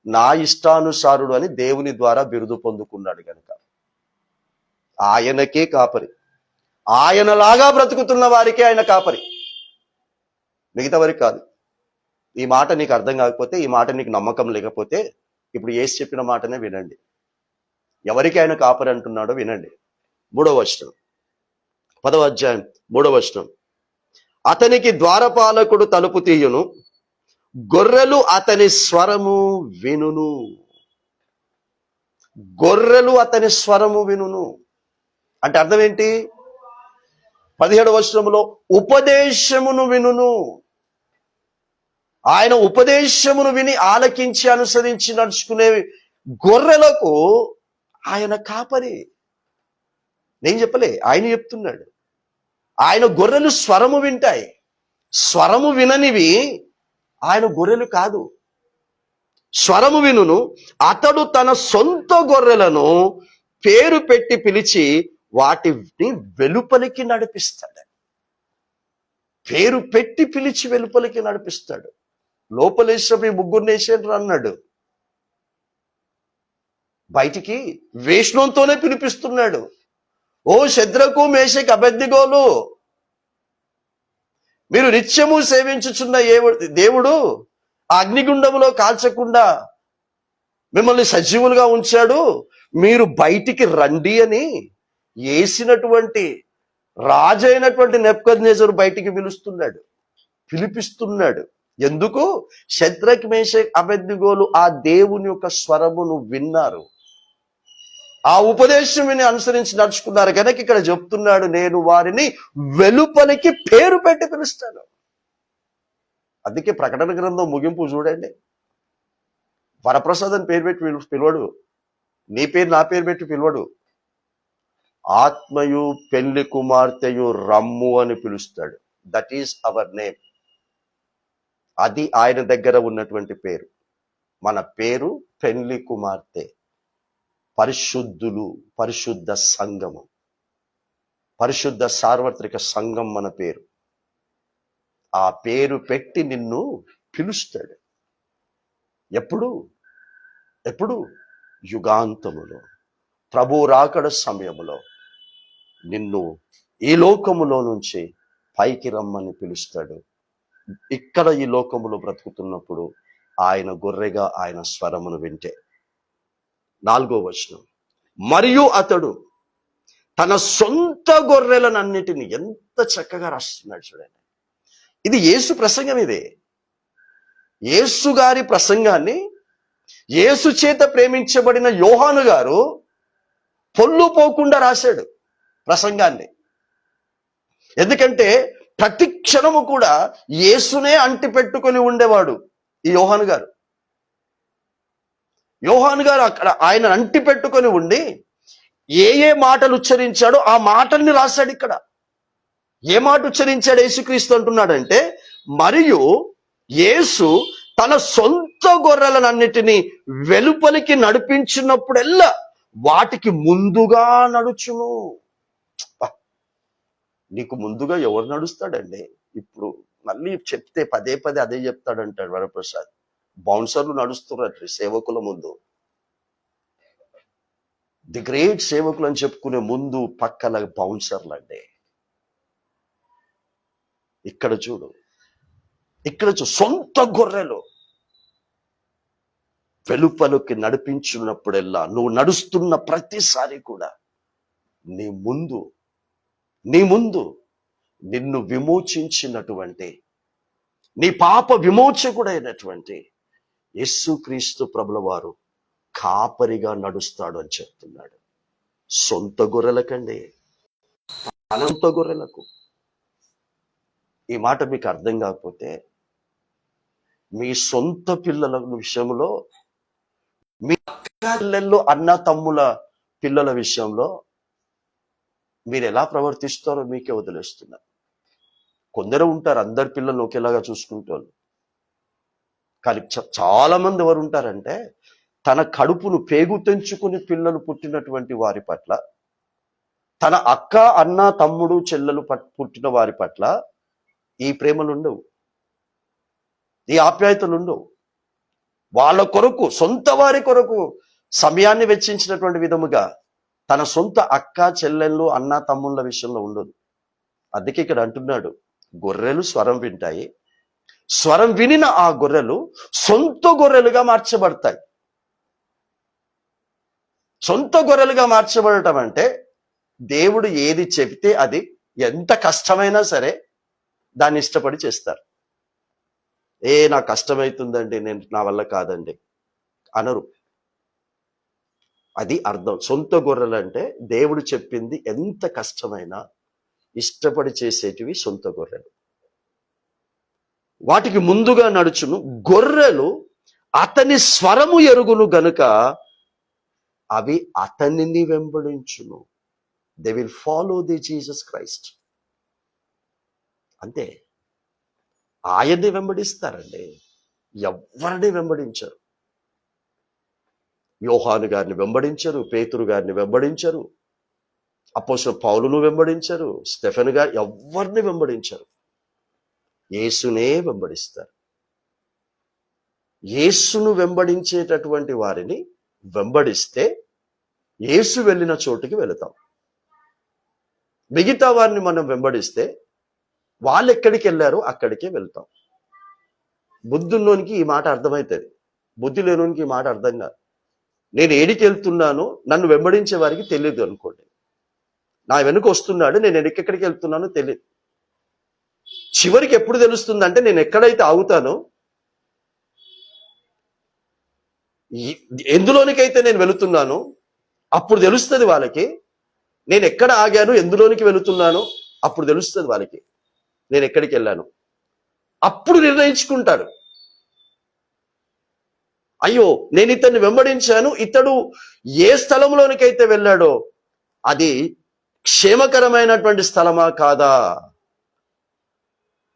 నా ఇష్టానుసారుడు అని దేవుని ద్వారా బిరుదు పొందుకున్నాడు కనుక ఆయనకే కాపరి. ఆయనలాగా బ్రతుకుతున్న వారికే ఆయన కాపరి, మిగతా వారికి కాదు. ఈ మాట నీకు అర్థం కాకపోతే, ఈ మాట నీకు నమ్మకం లేకపోతే ఇప్పుడు యేసు చెప్పిన మాటనే వినండి. ఎవరికి ఆయన కాపరి అంటున్నాడో వినండి. 3వ వచనం, 10వ అధ్యాయం 3వ వచనం. అతనికి ద్వారపాలకుడు తలుపు తీయును, గొర్రెలు అతని స్వరము వినును. గొర్రెలు అతని స్వరము వినును అంటే అర్థం ఏంటి? 17వ వచనంలో ఉపదేశమును వినును. ఆయన ఉపదేశమును విని ఆలకించి అనుసరించి నడుచుకునే గొర్రెలకు ఆయన కాపరి. నేను చెప్పలే, ఆయన చెప్తున్నాడు. ఆయన గొర్రెలు స్వరము వింటాయి. స్వరము విననివి ఆయన గొర్రెలు కాదు. స్వరము వినును. అతడు తన సొంత గొర్రెలను పేరు పెట్టి పిలిచి వాటిని వెలుపలికి నడిపిస్తాడు. పేరు పెట్టి పిలిచి వెలుపలికి నడిపిస్తాడు. లోపలేశ్వరి ముగ్గురు నేసేంద్ర అన్నాడు, బయటికి వేష్ణంతోనే పిలిపిస్తున్నాడు. ఓ శద్రకు మేషకు అబెద్నెగోలు, మీరు నిత్యము సేవించుచున్న దేవుడు ఆ అగ్నిగుండములో కాల్చకుండా మిమ్మల్ని సజీవులుగా ఉంచాడు, మీరు బయటికి రండి అని వేసినటువంటి రాజైనటువంటి నెబుకద్నెజరు బయటికి పిలిపిస్తున్నాడు. ఎందుకు? శద్రక్ మేషక్ అబెద్నెగోలు ఆ దేవుని యొక్క స్వరమును విన్నారు, ఆ ఉపదేశం విని అనుసరించి నడుచుకున్నారు కనుక ఇక్కడ చెప్తున్నాడు, నేను వారిని వెలుపలికి పేరు పెట్టి పిలుస్తాను. అందుకే ప్రకటన గ్రంథం ముగింపు చూడండి, వరప్రసాద్ అని పేరు పెట్టి పిలవడు, నీ పేరు నా పేరు పెట్టి పిలవడు. ఆత్మయు పెళ్లి కుమార్తెయు రమ్ము అని పిలుస్తాడు. That is our name. అది ఆయన దగ్గర ఉన్నటువంటి పేరు. మన పేరు పెళ్లి కుమార్తె, పరిశుద్ధులు, పరిశుద్ధ సంఘము, పరిశుద్ధ సార్వత్రిక సంఘం మన పేరు. ఆ పేరు పెట్టి నిన్ను పిలుస్తాడు. ఎప్పుడు యుగాంతములో, ప్రభు రాకడ సమయములో నిన్ను ఈ లోకములో నుంచి పైకి రమ్మని పిలుస్తాడు. ఇక్కడ ఈ లోకములో బ్రతుకుతున్నప్పుడు ఆయన గొర్రెగా ఆయన స్వరమును వింటే. 4వ వచనం, మరియు అతడు తన సొంత గొర్రెలనన్నిటిని, ఎంత చక్కగా రాస్తున్నాడు చూడండి. ఇది యేసు ప్రసంగం. ఇదే యేసు గారి ప్రసంగాన్ని యేసు చేత ప్రేమించబడిన యోహాను గారు పొల్లు పోకుండా రాశాడు ప్రసంగాన్ని. ఎందుకంటే ప్రతి క్షణము కూడా యేసునే అంటి పెట్టుకొని ఉండేవాడు ఈ యోహాను గారు. అక్కడ ఆయన అంటి పెట్టుకొని ఉండి ఏ మాటలు ఉచ్చరించాడో ఆ మాటల్ని రాశాడు. ఇక్కడ ఏ మాట ఉచ్చరించాడు యేసుక్రీస్తు అంటున్నాడంటే, మరియు యేసు తన సొంత గొర్రెలనన్నిటినీ వెలుపలికి నడిపించినప్పుడెల్లా వాటికి ముందుగా నడుచును. నీకు ముందుగా ఎవరు నడుస్తాడండి? ఇప్పుడు మళ్ళీ చెప్తే పదే అదే చెప్తాడంటాడు వరప్రసాద్. బౌన్సర్లు నడుస్తున్నట్టు సేవకుల ముందు, ది గ్రేట్ సేవకులు అని చెప్పుకునే ముందు పక్కల బౌన్సర్లు అండి. ఇక్కడ చూడు సొంత గొర్రెలు వెలుపలికి నడిపించున్నప్పుడెల్లా, నువ్వు నడుస్తున్న ప్రతిసారి కూడా నీ ముందు నిన్ను విమోచించినటువంటి, నీ పాప విమోచకుడైనటువంటి యేసుక్రీస్తు ప్రభుల వారు కాపరిగా నడుస్తాడు అని చెప్తున్నాడు. సొంత గొర్రెలకండి, అనంత గొర్రెలకు. ఈ మాట మీకు అర్థం కాకపోతే, మీ సొంత పిల్లల విషయంలో, మీ అక్కలు అన్న తమ్ముల పిల్లల విషయంలో మీరు ఎలా ప్రవర్తిస్తారో మీకే వదిలేస్తున్నారు. కొందరు ఉంటారు అందరి పిల్లలు ఒకేలాగా చూసుకుంటారు, కానీ చాలా మంది ఎవరు ఉంటారంటే తన కడుపును పేగు తెంచుకుని పిల్లలు పుట్టినటువంటి వారి పట్ల తన అక్క, అన్న, తమ్ముడు, చెల్లెలు పుట్టిన వారి పట్ల ఈ ప్రేమలు ఉండవు, ఈ ఆప్యాయతలు ఉండవు. వాళ్ళ కొరకు, సొంత వారి కొరకు సమయాన్ని వెచ్చించినటువంటి విధముగా తన సొంత అక్క, చెల్లెళ్ళు, అన్న, తమ్ముళ్ళ విషయంలో ఉండదు. అందుకే ఇక్కడ అంటున్నాడు, గొర్రెలు స్వరం వింటాయి, స్వరం వినిన ఆ గొర్రెలు సొంత గొర్రెలుగా మార్చబడతాయి. సొంత గొర్రెలుగా మార్చబడటం అంటే దేవుడు ఏది చెబితే అది ఎంత కష్టమైనా సరే దాన్ని ఇష్టపడి చేస్తారు. నాకు కష్టమవుతుందండి, నా వల్ల కాదండి అనరు. అది అర్థం. సొంత గొర్రెలు అంటే దేవుడు చెప్పింది ఎంత కష్టమైనా ఇష్టపడి చేసేటివి సొంత గొర్రెలు. వాటికి ముందుగా నడుచును. గొర్రెలు అతని స్వరము ఎరుగును గనుక అవి అతనిని వెంబడించును. They will follow the Jesus Christ. అంతే, ఆయన్ని వెంబడిస్తారండి, ఎవరిని వెంబడించరు. యోహాను గారిని వెంబడించరు, పేతురు గారిని వెంబడించరు, అపోస్తలుడు పౌలును వెంబడించరు, స్టెఫెను గారు ఎవరిని వెంబడించరు. యేసునే వెంబడిస్తారు. యేసును వెంబడించేటటువంటి వారిని వెంబడిస్తే యేసు వెళ్ళిన చోటుకి వెళతాం. మిగతా వారిని మనం వెంబడిస్తే వాళ్ళు ఎక్కడికి వెళ్ళారో అక్కడికే వెళ్తాం. బుద్ధుల్లోనికి ఈ మాట అర్థమవుతుంది, బుద్ధి లేనోనికి ఈ మాట అర్థం కాదు. నేను ఏడికి వెళ్తున్నానో నన్ను వెంబడించే వారికి తెలియదు అనుకోండి. నా వెనుక వస్తున్నాడు, నేను ఎక్కడికి వెళ్తున్నానో తెలియదు. చివరికి ఎప్పుడు తెలుస్తుందంటే నేను ఎక్కడైతే ఆగుతానో, ఎందులోనికైతే నేను వెళుతున్నానో అప్పుడు తెలుస్తుంది వాళ్ళకి. నేను ఎక్కడ ఆగాను, ఎందులోనికి వెళుతున్నానో అప్పుడు తెలుస్తుంది వాళ్ళకి నేను ఎక్కడికి వెళ్ళాను. అప్పుడు నిర్ణయించుకుంటాడు, అయ్యో నేను ఇతన్ని వెంబడించాను, ఇతడు ఏ స్థలంలోనికైతే వెళ్ళాడో అది క్షేమకరమైనటువంటి స్థలమా కాదా,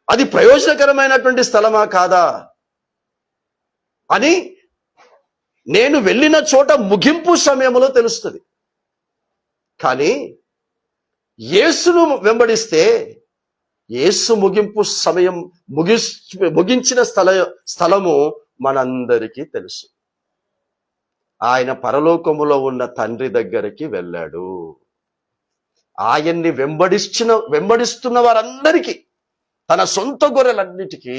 అది ప్రయోజనకరమైనటువంటి స్థలమా కాదా అని నేను వెళ్ళిన చోట ముగింపు సమయంలో తెలుస్తుంది. కానీ యేసును వెంబడిస్తే యేసు ముగింపు సమయం ముగించిన స్థలము మనందరికీ తెలుసు. ఆయన పరలోకములో ఉన్న తండ్రి దగ్గరికి వెళ్ళాడు. ఆయన్ని వెంబడిస్తున్న వారందరికీ, తన సొంత గొర్రెలన్నిటికీ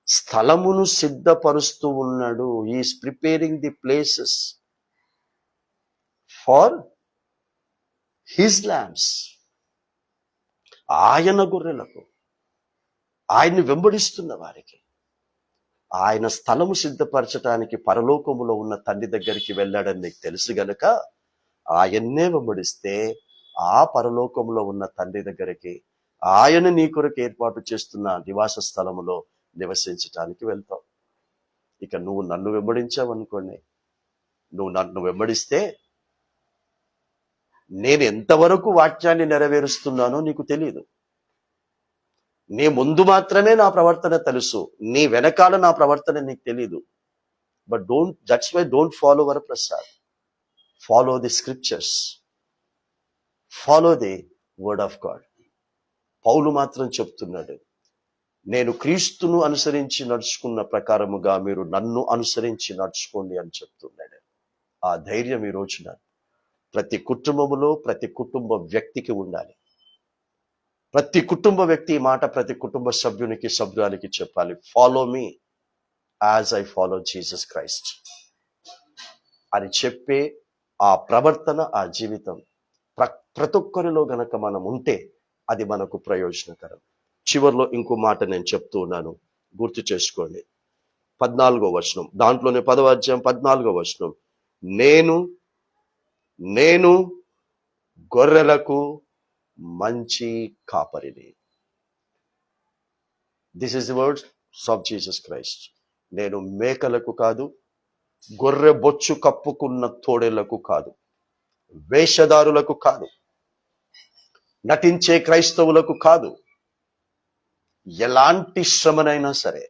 స్థలమును సిద్ధపరుస్తూ ఉన్నాడు. Is preparing the places for his lambs. ఆయన గొర్రెలకు, ఆయన్ని వెంబడిస్తున్న వారికి ఆయన స్థలము సిద్ధపరచడానికి పరలోకములో ఉన్న తండ్రి దగ్గరికి వెళ్ళాడని నీకు తెలుసు గనుక ఆయన్నే వెంబడిస్తే ఆ పరలోకములో ఉన్న తండ్రి దగ్గరికి, ఆయన నీ కొరకు ఏర్పాటు చేస్తున్న నివాస స్థలములో నివసించటానికి వెళ్తావు. ఇక నువ్వు నన్ను వెంబడించావు అనుకోండి, నువ్వు నన్ను వెంబడిస్తే నేను ఎంతవరకు వాక్యాన్ని నెరవేరుస్తున్నానో నీకు తెలియదు. నీ ముందు మాత్రమే నా ప్రవర్తన తెలుసు, నీ వెనకాల నా ప్రవర్తన నీకు తెలియదు. But that's why don't follow Varaprasad, follow the scriptures, follow the word of God. పౌలు మాత్రం చెప్తున్నాడు, నేను క్రీస్తును అనుసరించి నడుచుకున్న ప్రకారముగా మీరు నన్ను అనుసరించి నడుచుకోండి అని చెప్తున్నాడు. ఆ ధైర్యం ఈ రోజున ప్రతి కుటుంబములో, ప్రతి కుటుంబ వ్యక్తికి ఉండాలి. ప్రతి కుటుంబ వ్యక్తి ఈ మాట ప్రతి కుటుంబ సభ్యునికి చెప్పాలి. Follow me as I follow Jesus Christ అని చెప్పే ఆ ప్రవర్తన, ఆ జీవితం ప్రతి ఒక్కరిలో గనక మనం ఉంటే అది మనకు ప్రయోజనకరం. చివరిలో ఇంకో మాట నేను చెప్తూ ఉన్నాను, గుర్తు చేసుకోండి. 14వ వచనం, దాంట్లోనే 10వ అధ్యాయం 14వ వచనం, నేను గొర్రెలకు మంచి కాపరిని. This is the words of Jesus Christ. నేను మేకలకు కాదు, గొర్రె బొచ్చు కప్పుకున్న తోడేళ్లకు కాదు, వేషధారులకు కాదు, నటించే క్రైస్తవులకు కాదు, ఎలాంటి శ్రమనైనా సరే,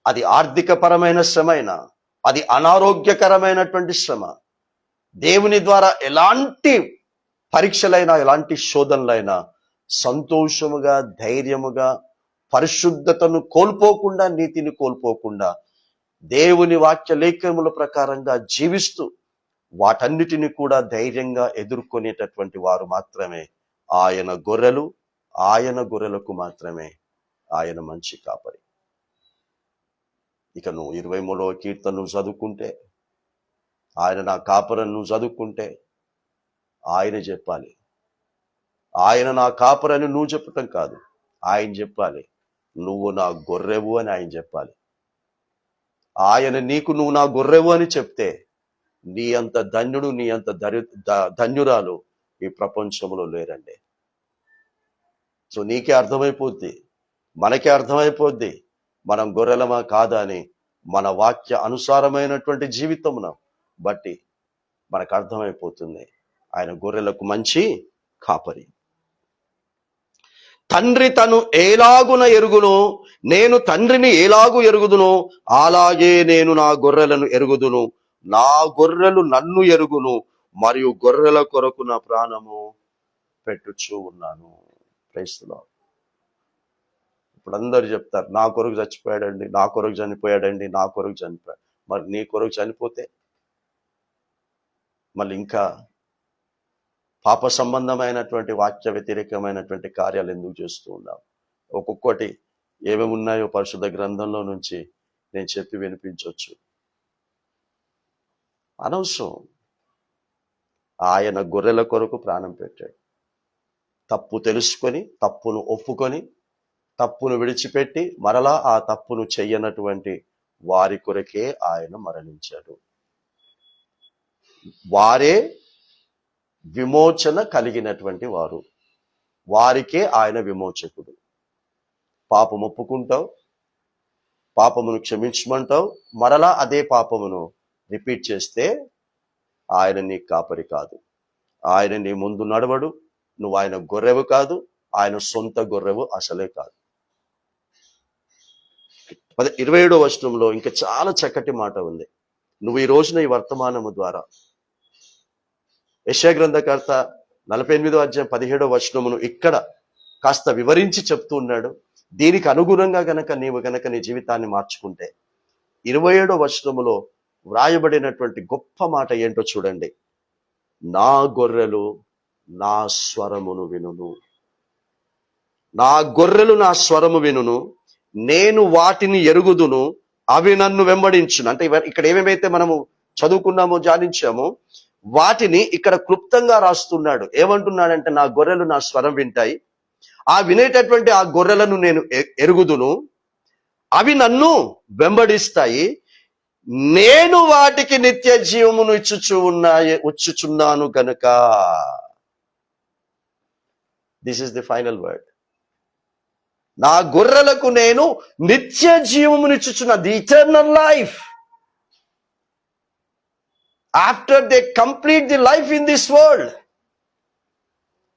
అది ఆర్థిక పరమైన శ్రమైనా, అది అనారోగ్యకరమైనటువంటి శ్రమ, దేవుని ద్వారా ఎలాంటి పరీక్షలైనా ఎలాంటి శోధనలైనా సంతోషముగా, ధైర్యముగా, పరిశుద్ధతను కోల్పోకుండా, నీతిని కోల్పోకుండా, దేవుని వాక్య లేఖనముల ప్రకారంగా జీవిస్తూ వాటన్నిటిని కూడా ధైర్యంగా ఎదుర్కొనేటటువంటి వారు మాత్రమే ఆయన గొర్రెలు. ఆయన గొర్రెలకు మాత్రమే ఆయన మంచి కాపరి. ఇక నువ్వు 23వ కీర్తన నువ్వు చదువుకుంటే, ఆయన నా కాపరని నువ్వు చదువుకుంటే ఆయన చెప్పాలి. ఆయన నా కాపరని నువ్వు చెప్పటం కాదు, ఆయన చెప్పాలి. నువ్వు నా గొర్రెవు అని ఆయన చెప్పాలి. ఆయన నీకు నువ్వు నా గొర్రెవు అని చెప్తే నీ అంత ధన్యుడు, నీ అంత ధన్యురాలు ఈ ప్రపంచంలో లేరండి. సో నీకే అర్థమైపోద్ది, మనకే అర్థమైపోద్ది మనం గొర్రెలమా కాదా అని. మన వాక్య అనుసారమైనటువంటి జీవితమున బట్టి మనకు అర్థమైపోతుంది ఆయన గొర్రెలకు మంచి కాపరి. తండ్రి తను ఏలాగున ఎరుగును, నేను తండ్రిని ఏలాగు ఎరుగుదును, అలాగే నేను నా గొర్రెలను ఎరుగుదును. నా గొర్రెలు నన్ను ఎరుగును, మరియు గొర్రెల కొరకు నా ప్రాణము పెట్టుచూ ఉన్నాను. Praise the Lord. ఇప్పుడు అందరు చెప్తారు, నా కొరకు చచ్చిపోయాడండి, నా కొరకు చనిపోయాడండి, నా కొరకు చనిపోయాడు. మరి నీ కొరకు చనిపోతే మళ్ళీ ఇంకా పాప సంబంధమైనటువంటి వాక్య వ్యతిరేకమైనటువంటి కార్యాలు ఎందుకు చేస్తూ ఉన్నాం? ఒక్కొక్కటి ఏమేమి ఉన్నాయో పరిశుద్ధ గ్రంథంలో నుంచి నేను చెప్పి వినిపించవచ్చు. అనవసరం. ఆయన గొర్రెల కొరకు ప్రాణం పెట్టాడు. తప్పు తెలుసుకొని, తప్పును ఒప్పుకొని, తప్పును విడిచిపెట్టి మరలా ఆ తప్పును చెయ్యనటువంటి వారి కొరకే ఆయన మరణించాడు. వారే విమోచన కలిగినటువంటి వారు, వారికే ఆయన విమోచకుడు. పాపం ఒప్పుకుంటావు, పాపమును క్షమించమంటావు, మరలా అదే పాపమును రిపీట్ చేస్తే ఆయన నీ కాపరి కాదు. ఆయన నీ ముందు నడవడు. నువ్వు ఆయన గొర్రెవు కాదు, ఆయన సొంత గొర్రెవు అసలే కాదు. 27వ వచనంలో ఇంకా చాలా చక్కటి మాట ఉంది. నువ్వు ఈ రోజున ఈ వర్తమానము ద్వారా యెషయా గ్రంథకర్త 48వ అధ్యాయం 17వ వచనమును ఇక్కడ కాస్త వివరించి చెప్తూ ఉన్నాడు. దీనికి అనుగుణంగా నీవు గనక నీ జీవితాన్ని మార్చుకుంటే 27వ వచనములో వ్రాయబడినటువంటి గొప్ప మాట ఏంటో చూడండి. నా గొర్రెలు నా స్వరమును వినును, నా గొర్రెలు నా స్వరము వినును, నేను వాటిని ఎరుగుదును, అవి నన్ను వెంబడించును. అంటే ఇక్కడ ఏమేమైతే మనము చదువుకున్నామో, ధ్యానించామో వాటిని ఇక్కడ క్లుప్తంగా రాస్తున్నాడు. ఏమంటున్నాడంటే, నా గొర్రెలు నా స్వరం వింటాయి, ఆ వినేటటువంటి ఆ గొర్రెలను నేను ఎరుగుదును, అవి నన్ను వెంబడిస్తాయి, నేను వాటికి నిత్య జీవమును ఇచ్చుచున్నాను గనుక. This is the final word. నా గొర్రెలకు నేను నిత్య జీవమునిచ్చుచున్నా, the eternal life. After they complete the life in this world,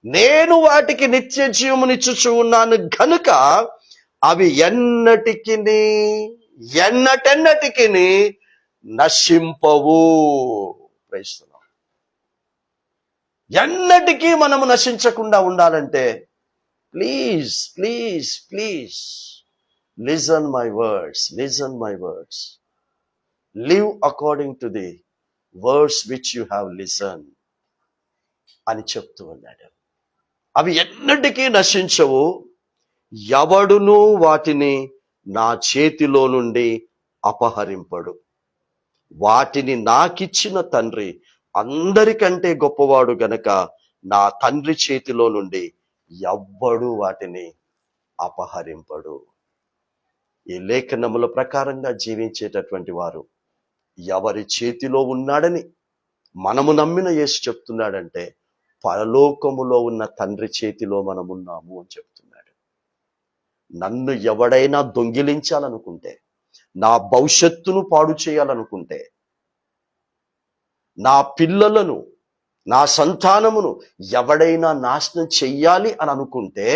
నేను వాటికి నిత్య జీవమునిచ్చుచు ఉన్నాను గనుక అవి ఎన్నటికి నశింపవు. ప్రైజ్. ఎన్నటికీ మనము నశించకుండా ఉండాలంటే please please please listen my words, listen my words, live according to the words which you have listen అని చెప్తూ ఉన్నాడు. అవి ఎన్నటికీ నశించవు, ఎవడును వాటిని నా చేతిలో నుండి అపహరింపడు. వాటిని నాకిచ్చిన తండ్రి అందరికంటే గొప్పవాడు గనక నా తండ్రి చేతిలో నుండి ఎవ్వడు వాటిని అపహరింపడు. ఈ లేఖనముల ప్రకారంగా జీవించేటటువంటి వారు ఎవరి చేతిలో ఉన్నాడని మనము నమ్మిన యేసు చెప్తున్నాడంటే, పరలోకములో ఉన్న తండ్రి చేతిలో మనమున్నాము అని చెప్తున్నాడు. నన్ను ఎవడైనా దొంగిలించాలనుకుంటే, నా భవిష్యత్తును పాడు చేయాలనుకుంటే, నా పిల్లలను, నా సంతానమును ఎవడైనా నాశనం చెయ్యాలి అని అనుకుంటే,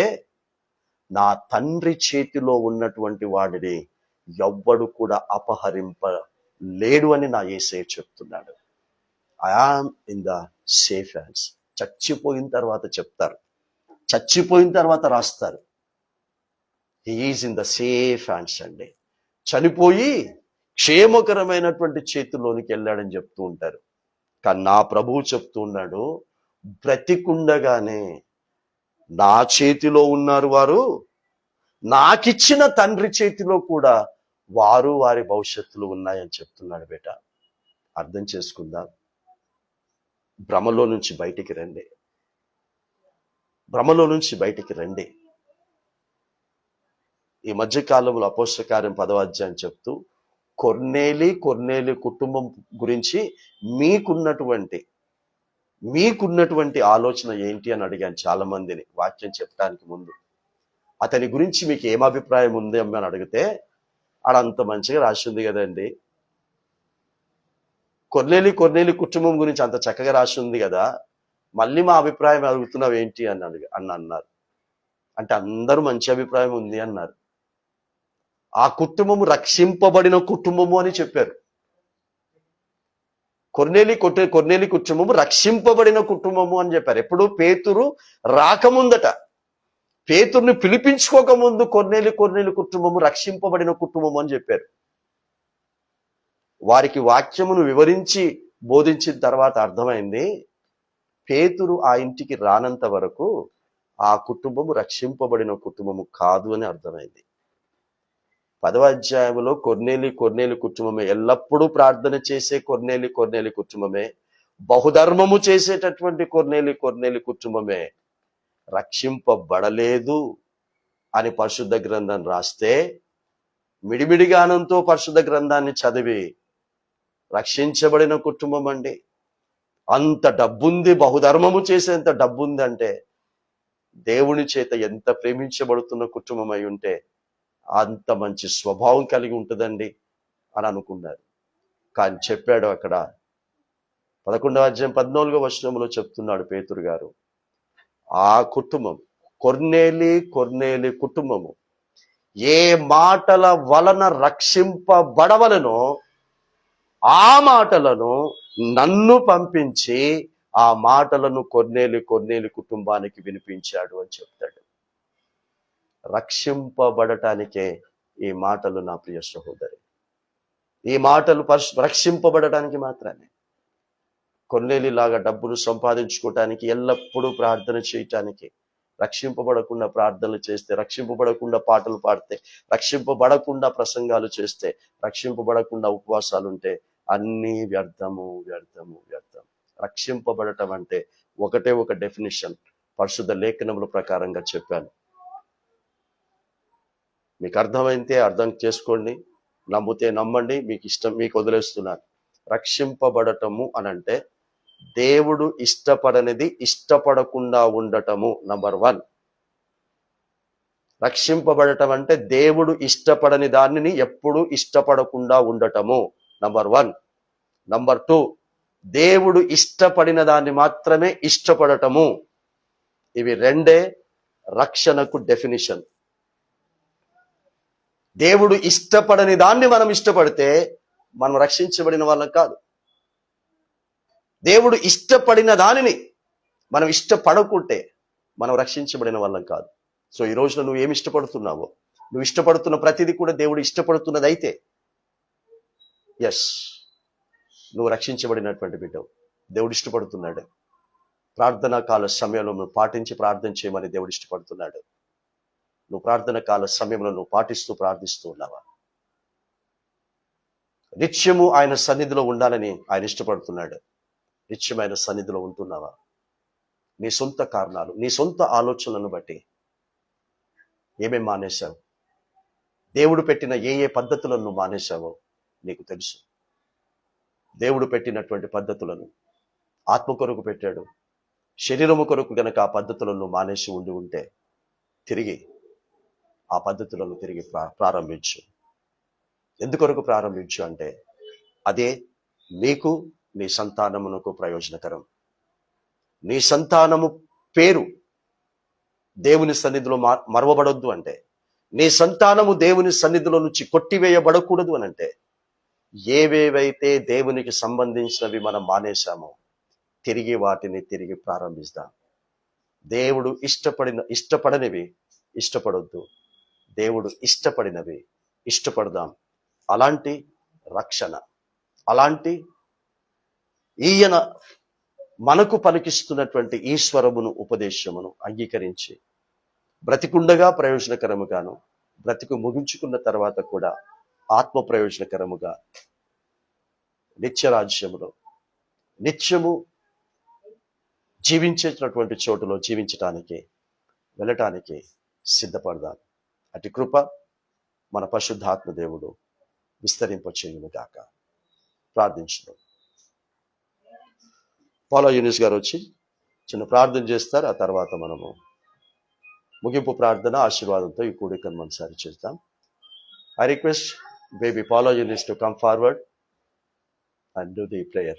నా తండ్రి చేతిలో ఉన్నటువంటి వాడిని ఎవ్వడు కూడా అపహరింపలేడు అని నా యేసయ్య చెప్తున్నాడు. I am in the safe hands. చచ్చిపోయిన తర్వాత చెప్తారు, చచ్చిపోయిన తర్వాత రాస్తారు. He is in the safe hands అండి. చనిపోయి క్షేమకరమైనటువంటి చేతుల్లోనికి వెళ్ళాడని చెప్తూ ఉంటారు. కానీ నా ప్రభువు చెప్తూ ఉన్నాడు, బ్రతికుండగానే నా చేతిలో ఉన్నారు వారు, నాకిచ్చిన తండ్రి చేతిలో కూడా వారు వారి భవిష్యత్తులు ఉన్నాయని చెప్తున్నాడు. బేట అర్థం చేసుకుందాం. భ్రమలో నుంచి బయటికి రండి, భ్రమలో నుంచి బయటికి రండి. ఈ మధ్య కాలంలో అపోస్తల కార్యం 10వ అధ్యాయం చెప్తూ కొర్నేలి కుటుంబం గురించి మీకున్నటువంటి ఆలోచన ఏంటి అని అడిగాను చాలా మందిని వాక్యం చెప్పడానికి ముందు. అతని గురించి మీకు ఏం అభిప్రాయం ఉంది అమ్మ అని అడిగితే, ఆడంత మంచిగా రాసి ఉంది కదండి, కొర్నేలి కుటుంబం గురించి అంత చక్కగా రాసి ఉంది కదా, మళ్ళీ మా అభిప్రాయం అడుగుతున్నావు ఏంటి అని అన్నారు. అంటే అందరూ మంచి అభిప్రాయం ఉంది అన్నారు. ఆ కుటుంబము రక్షింపబడిన కుటుంబము అని చెప్పారు. కొర్నేలి కుటుంబము రక్షింపబడిన కుటుంబము అని చెప్పారు. ఎప్పుడు? పేతురు రాకముందట, పేతుర్ని పిలిపించుకోకముందు కొర్నేలి కుటుంబము రక్షింపబడిన కుటుంబము అని చెప్పారు. వారికి వాక్యమును వివరించి బోధించిన తర్వాత అర్థమైంది, పేతురు ఆ ఇంటికి రానంత వరకు ఆ కుటుంబము రక్షింపబడిన కుటుంబము కాదు అని అర్థమైంది. 10వ అధ్యాయంలో కొర్నేలి కుటుంబమే, ఎల్లప్పుడూ ప్రార్థన చేసే కొర్నేలి కుటుంబమే, బహుధర్మము చేసేటటువంటి కొర్నేలి కుటుంబమే రక్షింపబడలేదు అని పరిశుద్ధ గ్రంథం రాస్తే, మిడిమిడిగానంతో పరిశుద్ధ గ్రంథాన్ని చదివి రక్షించబడిన కుటుంబం అండి. అంత డబ్బుంది, బహుధర్మము చేసేంత డబ్బుంది అంటే దేవుని చేత ఎంత ప్రేమించబడుతున్న కుటుంబం అయి ఉంటే అంత మంచి స్వభావం కలిగి ఉంటుందండి అని అనుకున్నారు. కానీ చెప్పాడు అక్కడ 11వ అధ్యాయం 14వ వచనంలో చెప్తున్నాడు పేతురు గారు, ఆ కుటుంబం కొర్నేలి కుటుంబము ఏ మాటల వలన రక్షింపబడవలనో ఆ మాటలను నన్ను పంపించి ఆ మాటలను కొర్నేలి కుటుంబానికి వినిపించాడు అని చెప్తాడు. రక్షింపబడటానికే ఈ మాటలు నా ప్రియ సహోదరి, ఈ మాటలు రక్షింపబడటానికి మాత్రమే. కొర్నేలి లాగా డబ్బులు సంపాదించుకోవటానికి, ఎల్లప్పుడూ ప్రార్థన చేయటానికి, రక్షింపబడకుండా ప్రార్థనలు చేస్తే, రక్షింపబడకుండా పాటలు పాడితే, రక్షింపబడకుండా ప్రసంగాలు చేస్తే, రక్షింపబడకుండా ఉపవాసాలు ఉంటే అన్నీ వ్యర్థము. రక్షింపబడటం అంటే ఒకటే ఒక డెఫినిషన్ పరిశుద్ధ లేఖనముల ప్రకారంగా చెప్పాను. మీకు అర్థమైతే అర్థం చేసుకోండి, నమ్మితే నమ్మండి, మీకు ఇష్టం మీకు వదిలేస్తున్నాను. రక్షింపబడటము అనంటే దేవుడు ఇష్టపడనిది ఇష్టపడకుండా ఉండటము నంబర్ 1. రక్షింపబడటం అంటే దేవుడు ఇష్టపడని దానిని ఎప్పుడు ఇష్టపడకుండా ఉండటము నంబర్ 1. నంబర్ 2, దేవుడు ఇష్టపడిన దాన్ని మాత్రమే ఇష్టపడటము. ఇవి రెండే రక్షణకు డెఫినిషన్. దేవుడు ఇష్టపడని దాన్ని మనం ఇష్టపడితే మనం రక్షించబడిన వాళ్ళం కాదు. దేవుడు ఇష్టపడిన దానిని మనం ఇష్టపడకుంటే మనం రక్షించబడిన వాళ్ళం కాదు. సో ఈ రోజున నువ్వు ఏమి ఇష్టపడుతున్నావో, నువ్వు ఇష్టపడుతున్న ప్రతిదీ కూడా దేవుడు ఇష్టపడుతున్నది అయితే ఎస్, నువ్వు రక్షించబడినటువంటి బిడ్డవు. దేవుడు ఇష్టపడుతున్నాడు. ప్రార్థనా కాల సమయంలో నువ్వు పాటించి ప్రార్థన చేయమని దేవుడు ఇష్టపడుతున్నాడు. నువ్వు ప్రార్థన కాల సమయంలో నువ్వు పాటిస్తూ ప్రార్థిస్తూ ఉన్నావా? నిత్యము ఆయన సన్నిధిలో ఉండాలని ఆయన ఇష్టపడుతున్నాడు. నిత్యమైన సన్నిధిలో ఉంటున్నావా? నీ సొంత కారణాలు, నీ సొంత ఆలోచనలను బట్టి ఏమేం మానేశావు? దేవుడు పెట్టిన ఏ పద్ధతులను నువ్వు మానేశావో నీకు తెలుసు. దేవుడు పెట్టినటువంటి పద్ధతులను ఆత్మ కొరకు పెట్టాడు, శరీరము కొరకు గనక ఆ పద్ధతులను నువ్వు మానేసి ఉంటే తిరిగి ఆ పద్ధతులను తిరిగి ప్రారంభించు. ఎందుకొరకు ప్రారంభించు అంటే అదే నీకు, నీ సంతానమునకు ప్రయోజనకరం. నీ సంతానము పేరు దేవుని సన్నిధిలో మరవబడొద్దు అంటే, నీ సంతానము దేవుని సన్నిధిలో నుంచి కొట్టివేయబడకూడదు అని అంటే, ఏవేవైతే దేవునికి సంబంధించినవి మనం మానేశామో తిరిగి ప్రారంభిస్తాం. దేవుడు ఇష్టపడనివి ఇష్టపడొద్దు, దేవుడు ఇష్టపడినవి ఇష్టపడదాం. అలాంటి రక్షణ, అలాంటి ఈయన మనకు పలికిస్తున్నటువంటి ఈశ్వరమును ఉపదేశమును అంగీకరించి బ్రతికుండగా ప్రయోజనకరముగాను, బ్రతికు ముగించుకున్న తర్వాత కూడా ఆత్మ ప్రయోజనకరముగా నిత్యరాజ్యములో నిత్యము జీవించేటటువంటి చోటులో జీవించటానికి వెళ్ళటానికి సిద్ధపడదాం. అటు కృప మన పరిశుద్ధాత్మ దేవుడు విస్తరింపచేయును గాక. ప్రార్థించుదాం. పాలా యూనిస్ గారు వచ్చి చిన్న ప్రార్థన చేస్తారు. ఆ తర్వాత మనము ముగింపు ప్రార్థన ఆశీర్వాదంతో ఈ కూడికను మనసారి చేద్దాం. I request baby Paula Yunis to come forward and do the prayer.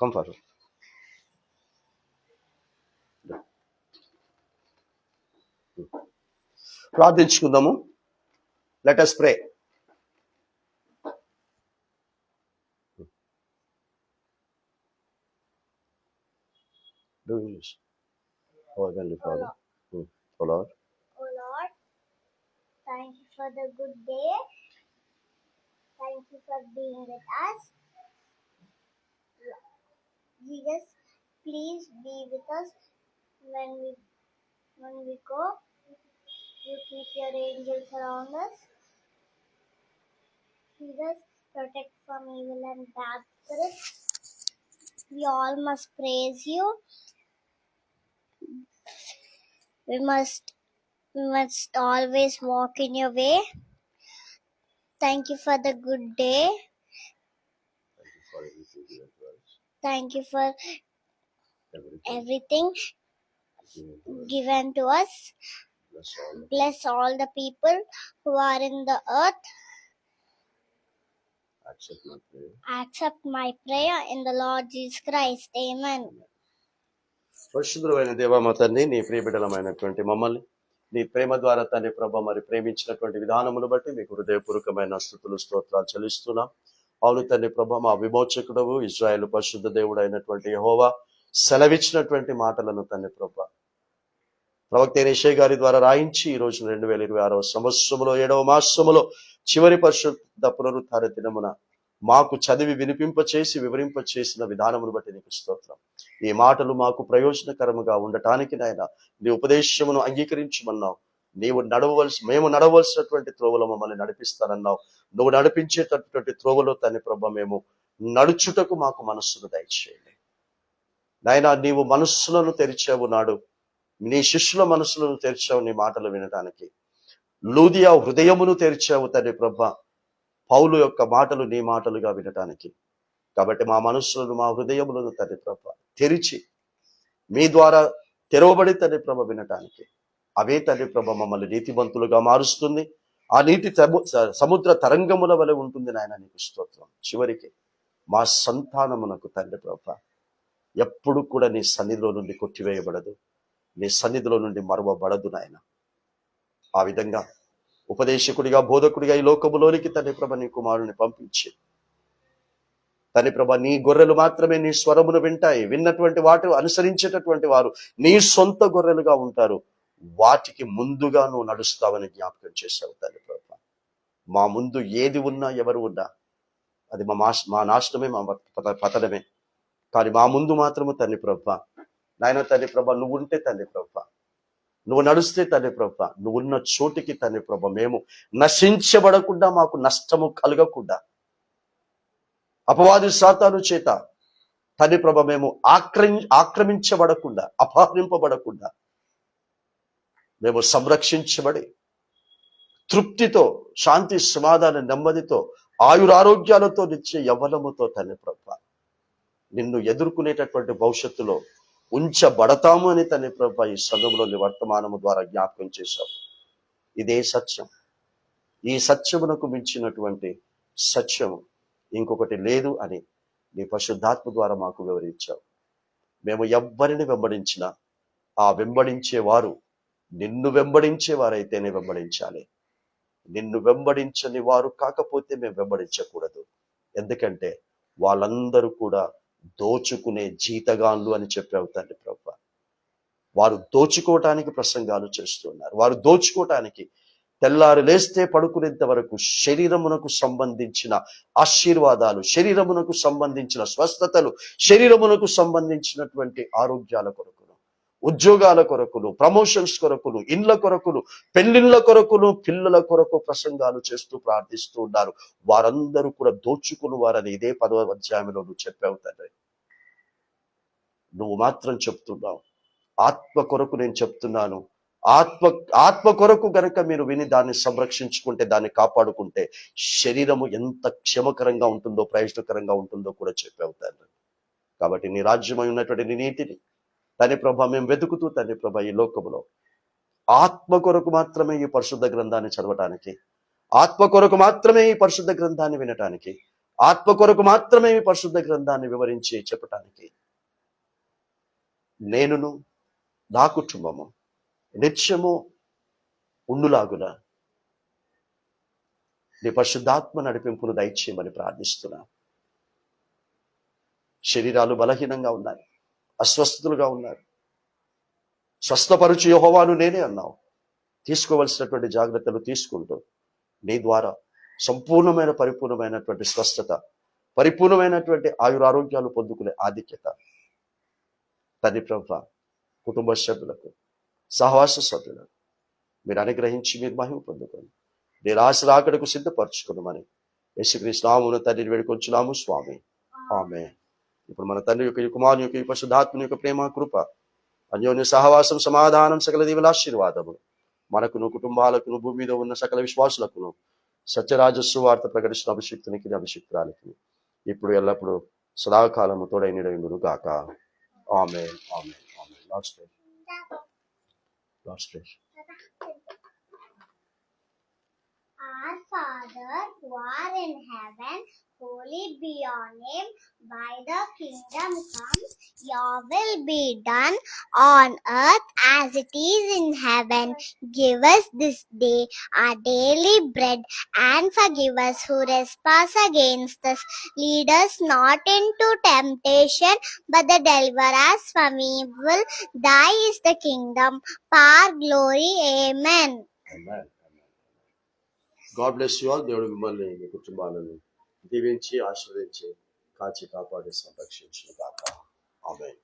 Come forward. ప్రార్థించుకుందాము. Let us pray. Do English. Oh, Heavenly Father. Oh Lord. Oh Lord, thank you for the good day. Thank you for being with us. Jesus, please be with us when we go. You keep your angels around us. Jesus, protect from evil and bad spirits. We all must praise you. We must always walk in your way. Thank you for the good day. Thank you for everything given to us. Bless all the people who are in the earth. Accept my prayer in the Lord Jesus Christ. Amen. పరిశుద్ధమైన దేవా మా తండ్రి, నీ ప్రియ బిడ్డలమైనటువంటి మమ్మల్ని నీ ప్రేమ ద్వారా తండ్రి ప్రభ మరి ప్రేమించినటువంటి విధానమును బట్టి మీకు హృదయపూర్వకమైన స్తుతులు స్తోత్రాలు చెల్లిస్తున్నాం. అవును తండ్రి ప్రభ, మా విమోచకుడవు ఇశ్రాయేలు పరిశుద్ధ దేవుడు అయినటువంటి యెహోవా సెలవిచ్చినటువంటి మాటలను తండ్రి ప్రభ ప్రవక్త యెషయా గారి ద్వారా రాయించి ఈ రోజు 2026 సంవత్సరములో 7వ మాసములో చివరి పరిశుద్ధ పునరుత్థాన దినమున మాకు చదివి వివరింపచేసిన విధానమును బట్టి నీకు స్తోత్రం. ఈ మాటలు మాకు ప్రయోజనకరముగా ఉండటానికి నాయన నీ ఉపదేశమును అంగీకరించమన్నావు. మేము నడవలసినటువంటి త్రోవలో మమ్మల్ని నడిపిస్తానన్నావు. నువ్వు నడిపించేటటువంటి త్రోవలో తండ్రి ప్రభ మేము నడుచుటకు మాకు మనస్సును దయచేయండి నాయన. నీవు మనస్సులను తెరిచావు, నాడు నీ శిష్యుల మనస్సులను తెరిచావు నీ మాటలు వినటానికి. లూదియా హృదయమును తెరిచావు తండ్రి ప్రభ, పౌలు యొక్క మాటలు నీ మాటలుగా వినటానికి. కాబట్టి మా మనస్సులను మా హృదయములను తండ్రి ప్రభ తెరిచి మీ ద్వారా తెరవబడి తండ్రి ప్రభ వినటానికి, అవే తండ్రి ప్రభ మమ్మల్ని నీతిమంతులుగా మారుస్తుంది. ఆ నీతి సముద్ర తరంగముల వలె ఉంటుంది నాయన, నీకు స్తోత్రం. చివరికి మా సంతానమునకు తండ్రి ప్రభ ఎప్పుడు కూడా నీ సన్నిధిలో నుండి కొట్టివేయబడదు, నీ సన్నిధిలో నుండి మరువబడదు నాయన. ఆ విధంగా ఉపదేశకుడిగా బోధకుడిగా ఈ లోకములోనికి తండ్రి ప్రభ నీ కుమారుని పంపించి తండ్రి ప్రభ నీ గొర్రెలు మాత్రమే నీ స్వరమును వింటాయి. విన్నటువంటి వాటి అనుసరించేటటువంటి వారు నీ సొంత గొర్రెలుగా ఉంటారు. వాటికి ముందుగా నువ్వు నడుస్తావని జ్ఞాపకం చేశావు తండ్రి ప్రభ. మా ముందు ఏది ఉన్నా ఎవరు ఉన్నా అది మా నాశనమే, మా పతనమే. కానీ మా ముందు మాత్రము తండ్రి ప్రభ నాయన తండ్రి ప్రభ నువ్వు ఉంటే తండ్రి ప్రభ, నువ్వు నడుస్తే తండ్రి ప్రభ, నువ్వున్న చోటికి తండ్రి ప్రభ మేము నశించబడకుండా, మాకు నష్టము కలగకుండా, అపవాది సాతాను చేత తండ్రి ప్రభ మేము ఆక్రమించబడకుండా, అపహరింపబడకుండా మేము సంరక్షించబడి తృప్తితో, శాంతి సమాధాన నెమ్మదితో, ఆయురారోగ్యాలతో నిత్య యవ్వనముతో తండ్రి ప్రభ నిన్ను ఎదుర్కొనేటటువంటి భవిష్యత్తులో ఉంచబడతాము అని తండ్రి ప్రభ ఈ సంఘంలోని వర్తమానము ద్వారా జ్ఞాపకం చేశావు. ఇదే సత్యం. ఈ సత్యమునకు మించినటువంటి సత్యము, ఇంకొకటి లేదు అని నీ పరిశుద్ధాత్మ ద్వారా మాకు వివరించావు. మేము ఎవ్వరిని వెంబడించినా ఆ వెంబడించేవారు నిన్ను వెంబడించే వారైతేనే వెంబడించాలి. నిన్ను వెంబడించని వారు కాకపోతే మేము వెంబడించకూడదు. ఎందుకంటే వాళ్ళందరూ కూడా దోచుకునే జీతగాళ్ళు అని చెప్పావు తండ్రి ప్రభువా. వారు దోచుకోవటానికి ప్రసంగాలు చేస్తున్నారు. వారు దోచుకోవటానికి తెల్లారు లేస్తే పడుకునేంత వరకు శరీరమునకు సంబంధించిన ఆశీర్వాదాలు, శరీరమునకు సంబంధించిన స్వస్థతలు, శరీరమునకు సంబంధించినటువంటి ఆరోగ్యాల కొరకును, ఉద్యోగాల కొరకును, ప్రమోషన్స్ కొరకును, ఇండ్ల కొరకును, పెళ్లిళ్ళ కొరకును, పిల్లల కొరకు ప్రసంగాలు చేస్తూ ప్రార్థిస్తూ ఉన్నారు. వారందరూ కూడా దోచుకుని వారని ఇదే 10వ అధ్యాయంలో నువ్వు చెప్పావు తండ్రి. నువ్వు మాత్రం చెప్తున్నావు, ఆత్మ కొరకు నేను చెప్తున్నాను. ఆత్మ కొరకు గనక మీరు విని దాన్ని సంరక్షించుకుంటే, దాన్ని కాపాడుకుంటే శరీరము ఎంత క్షేమకరంగా ఉంటుందో, ప్రయోజనకరంగా ఉంటుందో కూడా చెప్పావు తండ్రి. కాబట్టి నీ రాజ్యమై ఉన్నటువంటి నీ నీతిని తండ్రి ప్రభ మేము వెతుకుతూ తండ్రి ప్రభ ఈ లోకములో ఆత్మ కొరకు మాత్రమే ఈ పరిశుద్ధ గ్రంథాన్ని చదవటానికి, ఆత్మ కొరకు మాత్రమే ఈ పరిశుద్ధ గ్రంథాన్ని వినటానికి, ఆత్మ కొరకు మాత్రమే ఈ పరిశుద్ధ గ్రంథాన్ని వివరించి చెప్పటానికి నేనును నా కుటుంబము నిత్యము ఉండులాగున నీ పరిశుద్ధాత్మ నడిపింపును దయచేయమని ప్రార్థిస్తున్నా. శరీరాలు బలహీనంగా ఉన్నాయి, అస్వస్థతలుగా ఉన్నారు. స్వస్థపరుచు యెహోవాను నేనే అన్నావు. తీసుకోవలసినటువంటి జాగ్రత్తలు తీసుకుంటూ నీ ద్వారా సంపూర్ణమైన పరిపూర్ణమైనటువంటి స్వస్థత, పరిపూర్ణమైనటువంటి ఆయురారోగ్యాలు పొందుకునే ఆధిక్యత తండ్రి ప్రభువా కుటుంబ సభ్యులకు, సహవాస సభ్యులకు మీరు అనుగ్రహించి మీరు మహిమ పొందుకొని నీ రాకడకు సిద్ధపరచుకున్నామని యేసుక్రీస్తు నామమున తండ్రిని వేడుకొంచున్నాము స్వామి. ఆమేన్. ఇప్పుడు మన తండ్రి యొక్క, కుమారుని యొక్క, పరిశుద్ధాత్మని యొక్క ప్రేమ, కృప, అన్యోన్య సహవాసం, సమాధానం, సకల దీవెనాశీర్వాదములు మనకును, కుటుంబాలకును, భూమి మీద ఉన్న సకల విశ్వాసులకును, సత్యరాజస్సు వార్త ప్రకటిస్తున్న అభిషిక్తునికి, అభిషిక్తురాలికి ఇప్పుడు ఎల్లప్పుడూ సదాకాలము తోడైనడును గాక. ఆమేన్. ఆమేన్. ఆమేన్. Last prayer. Our Father who art in heaven, holy be your name. Thy the kingdom come, your will be done on earth as it is in heaven. Give us this day our daily bread, and forgive us who trespass against us. Lead us not into temptation, but deliver us from evil. Thy is the kingdom, power, glory. Amen. Amen. God bless you all. దేవుడు మిమ్మల్ని, మీ కుటుంబాలను దీవించి ఆశీర్వదించి కాచి కాపాడి సంరక్షించును గాక. ఆమేన్.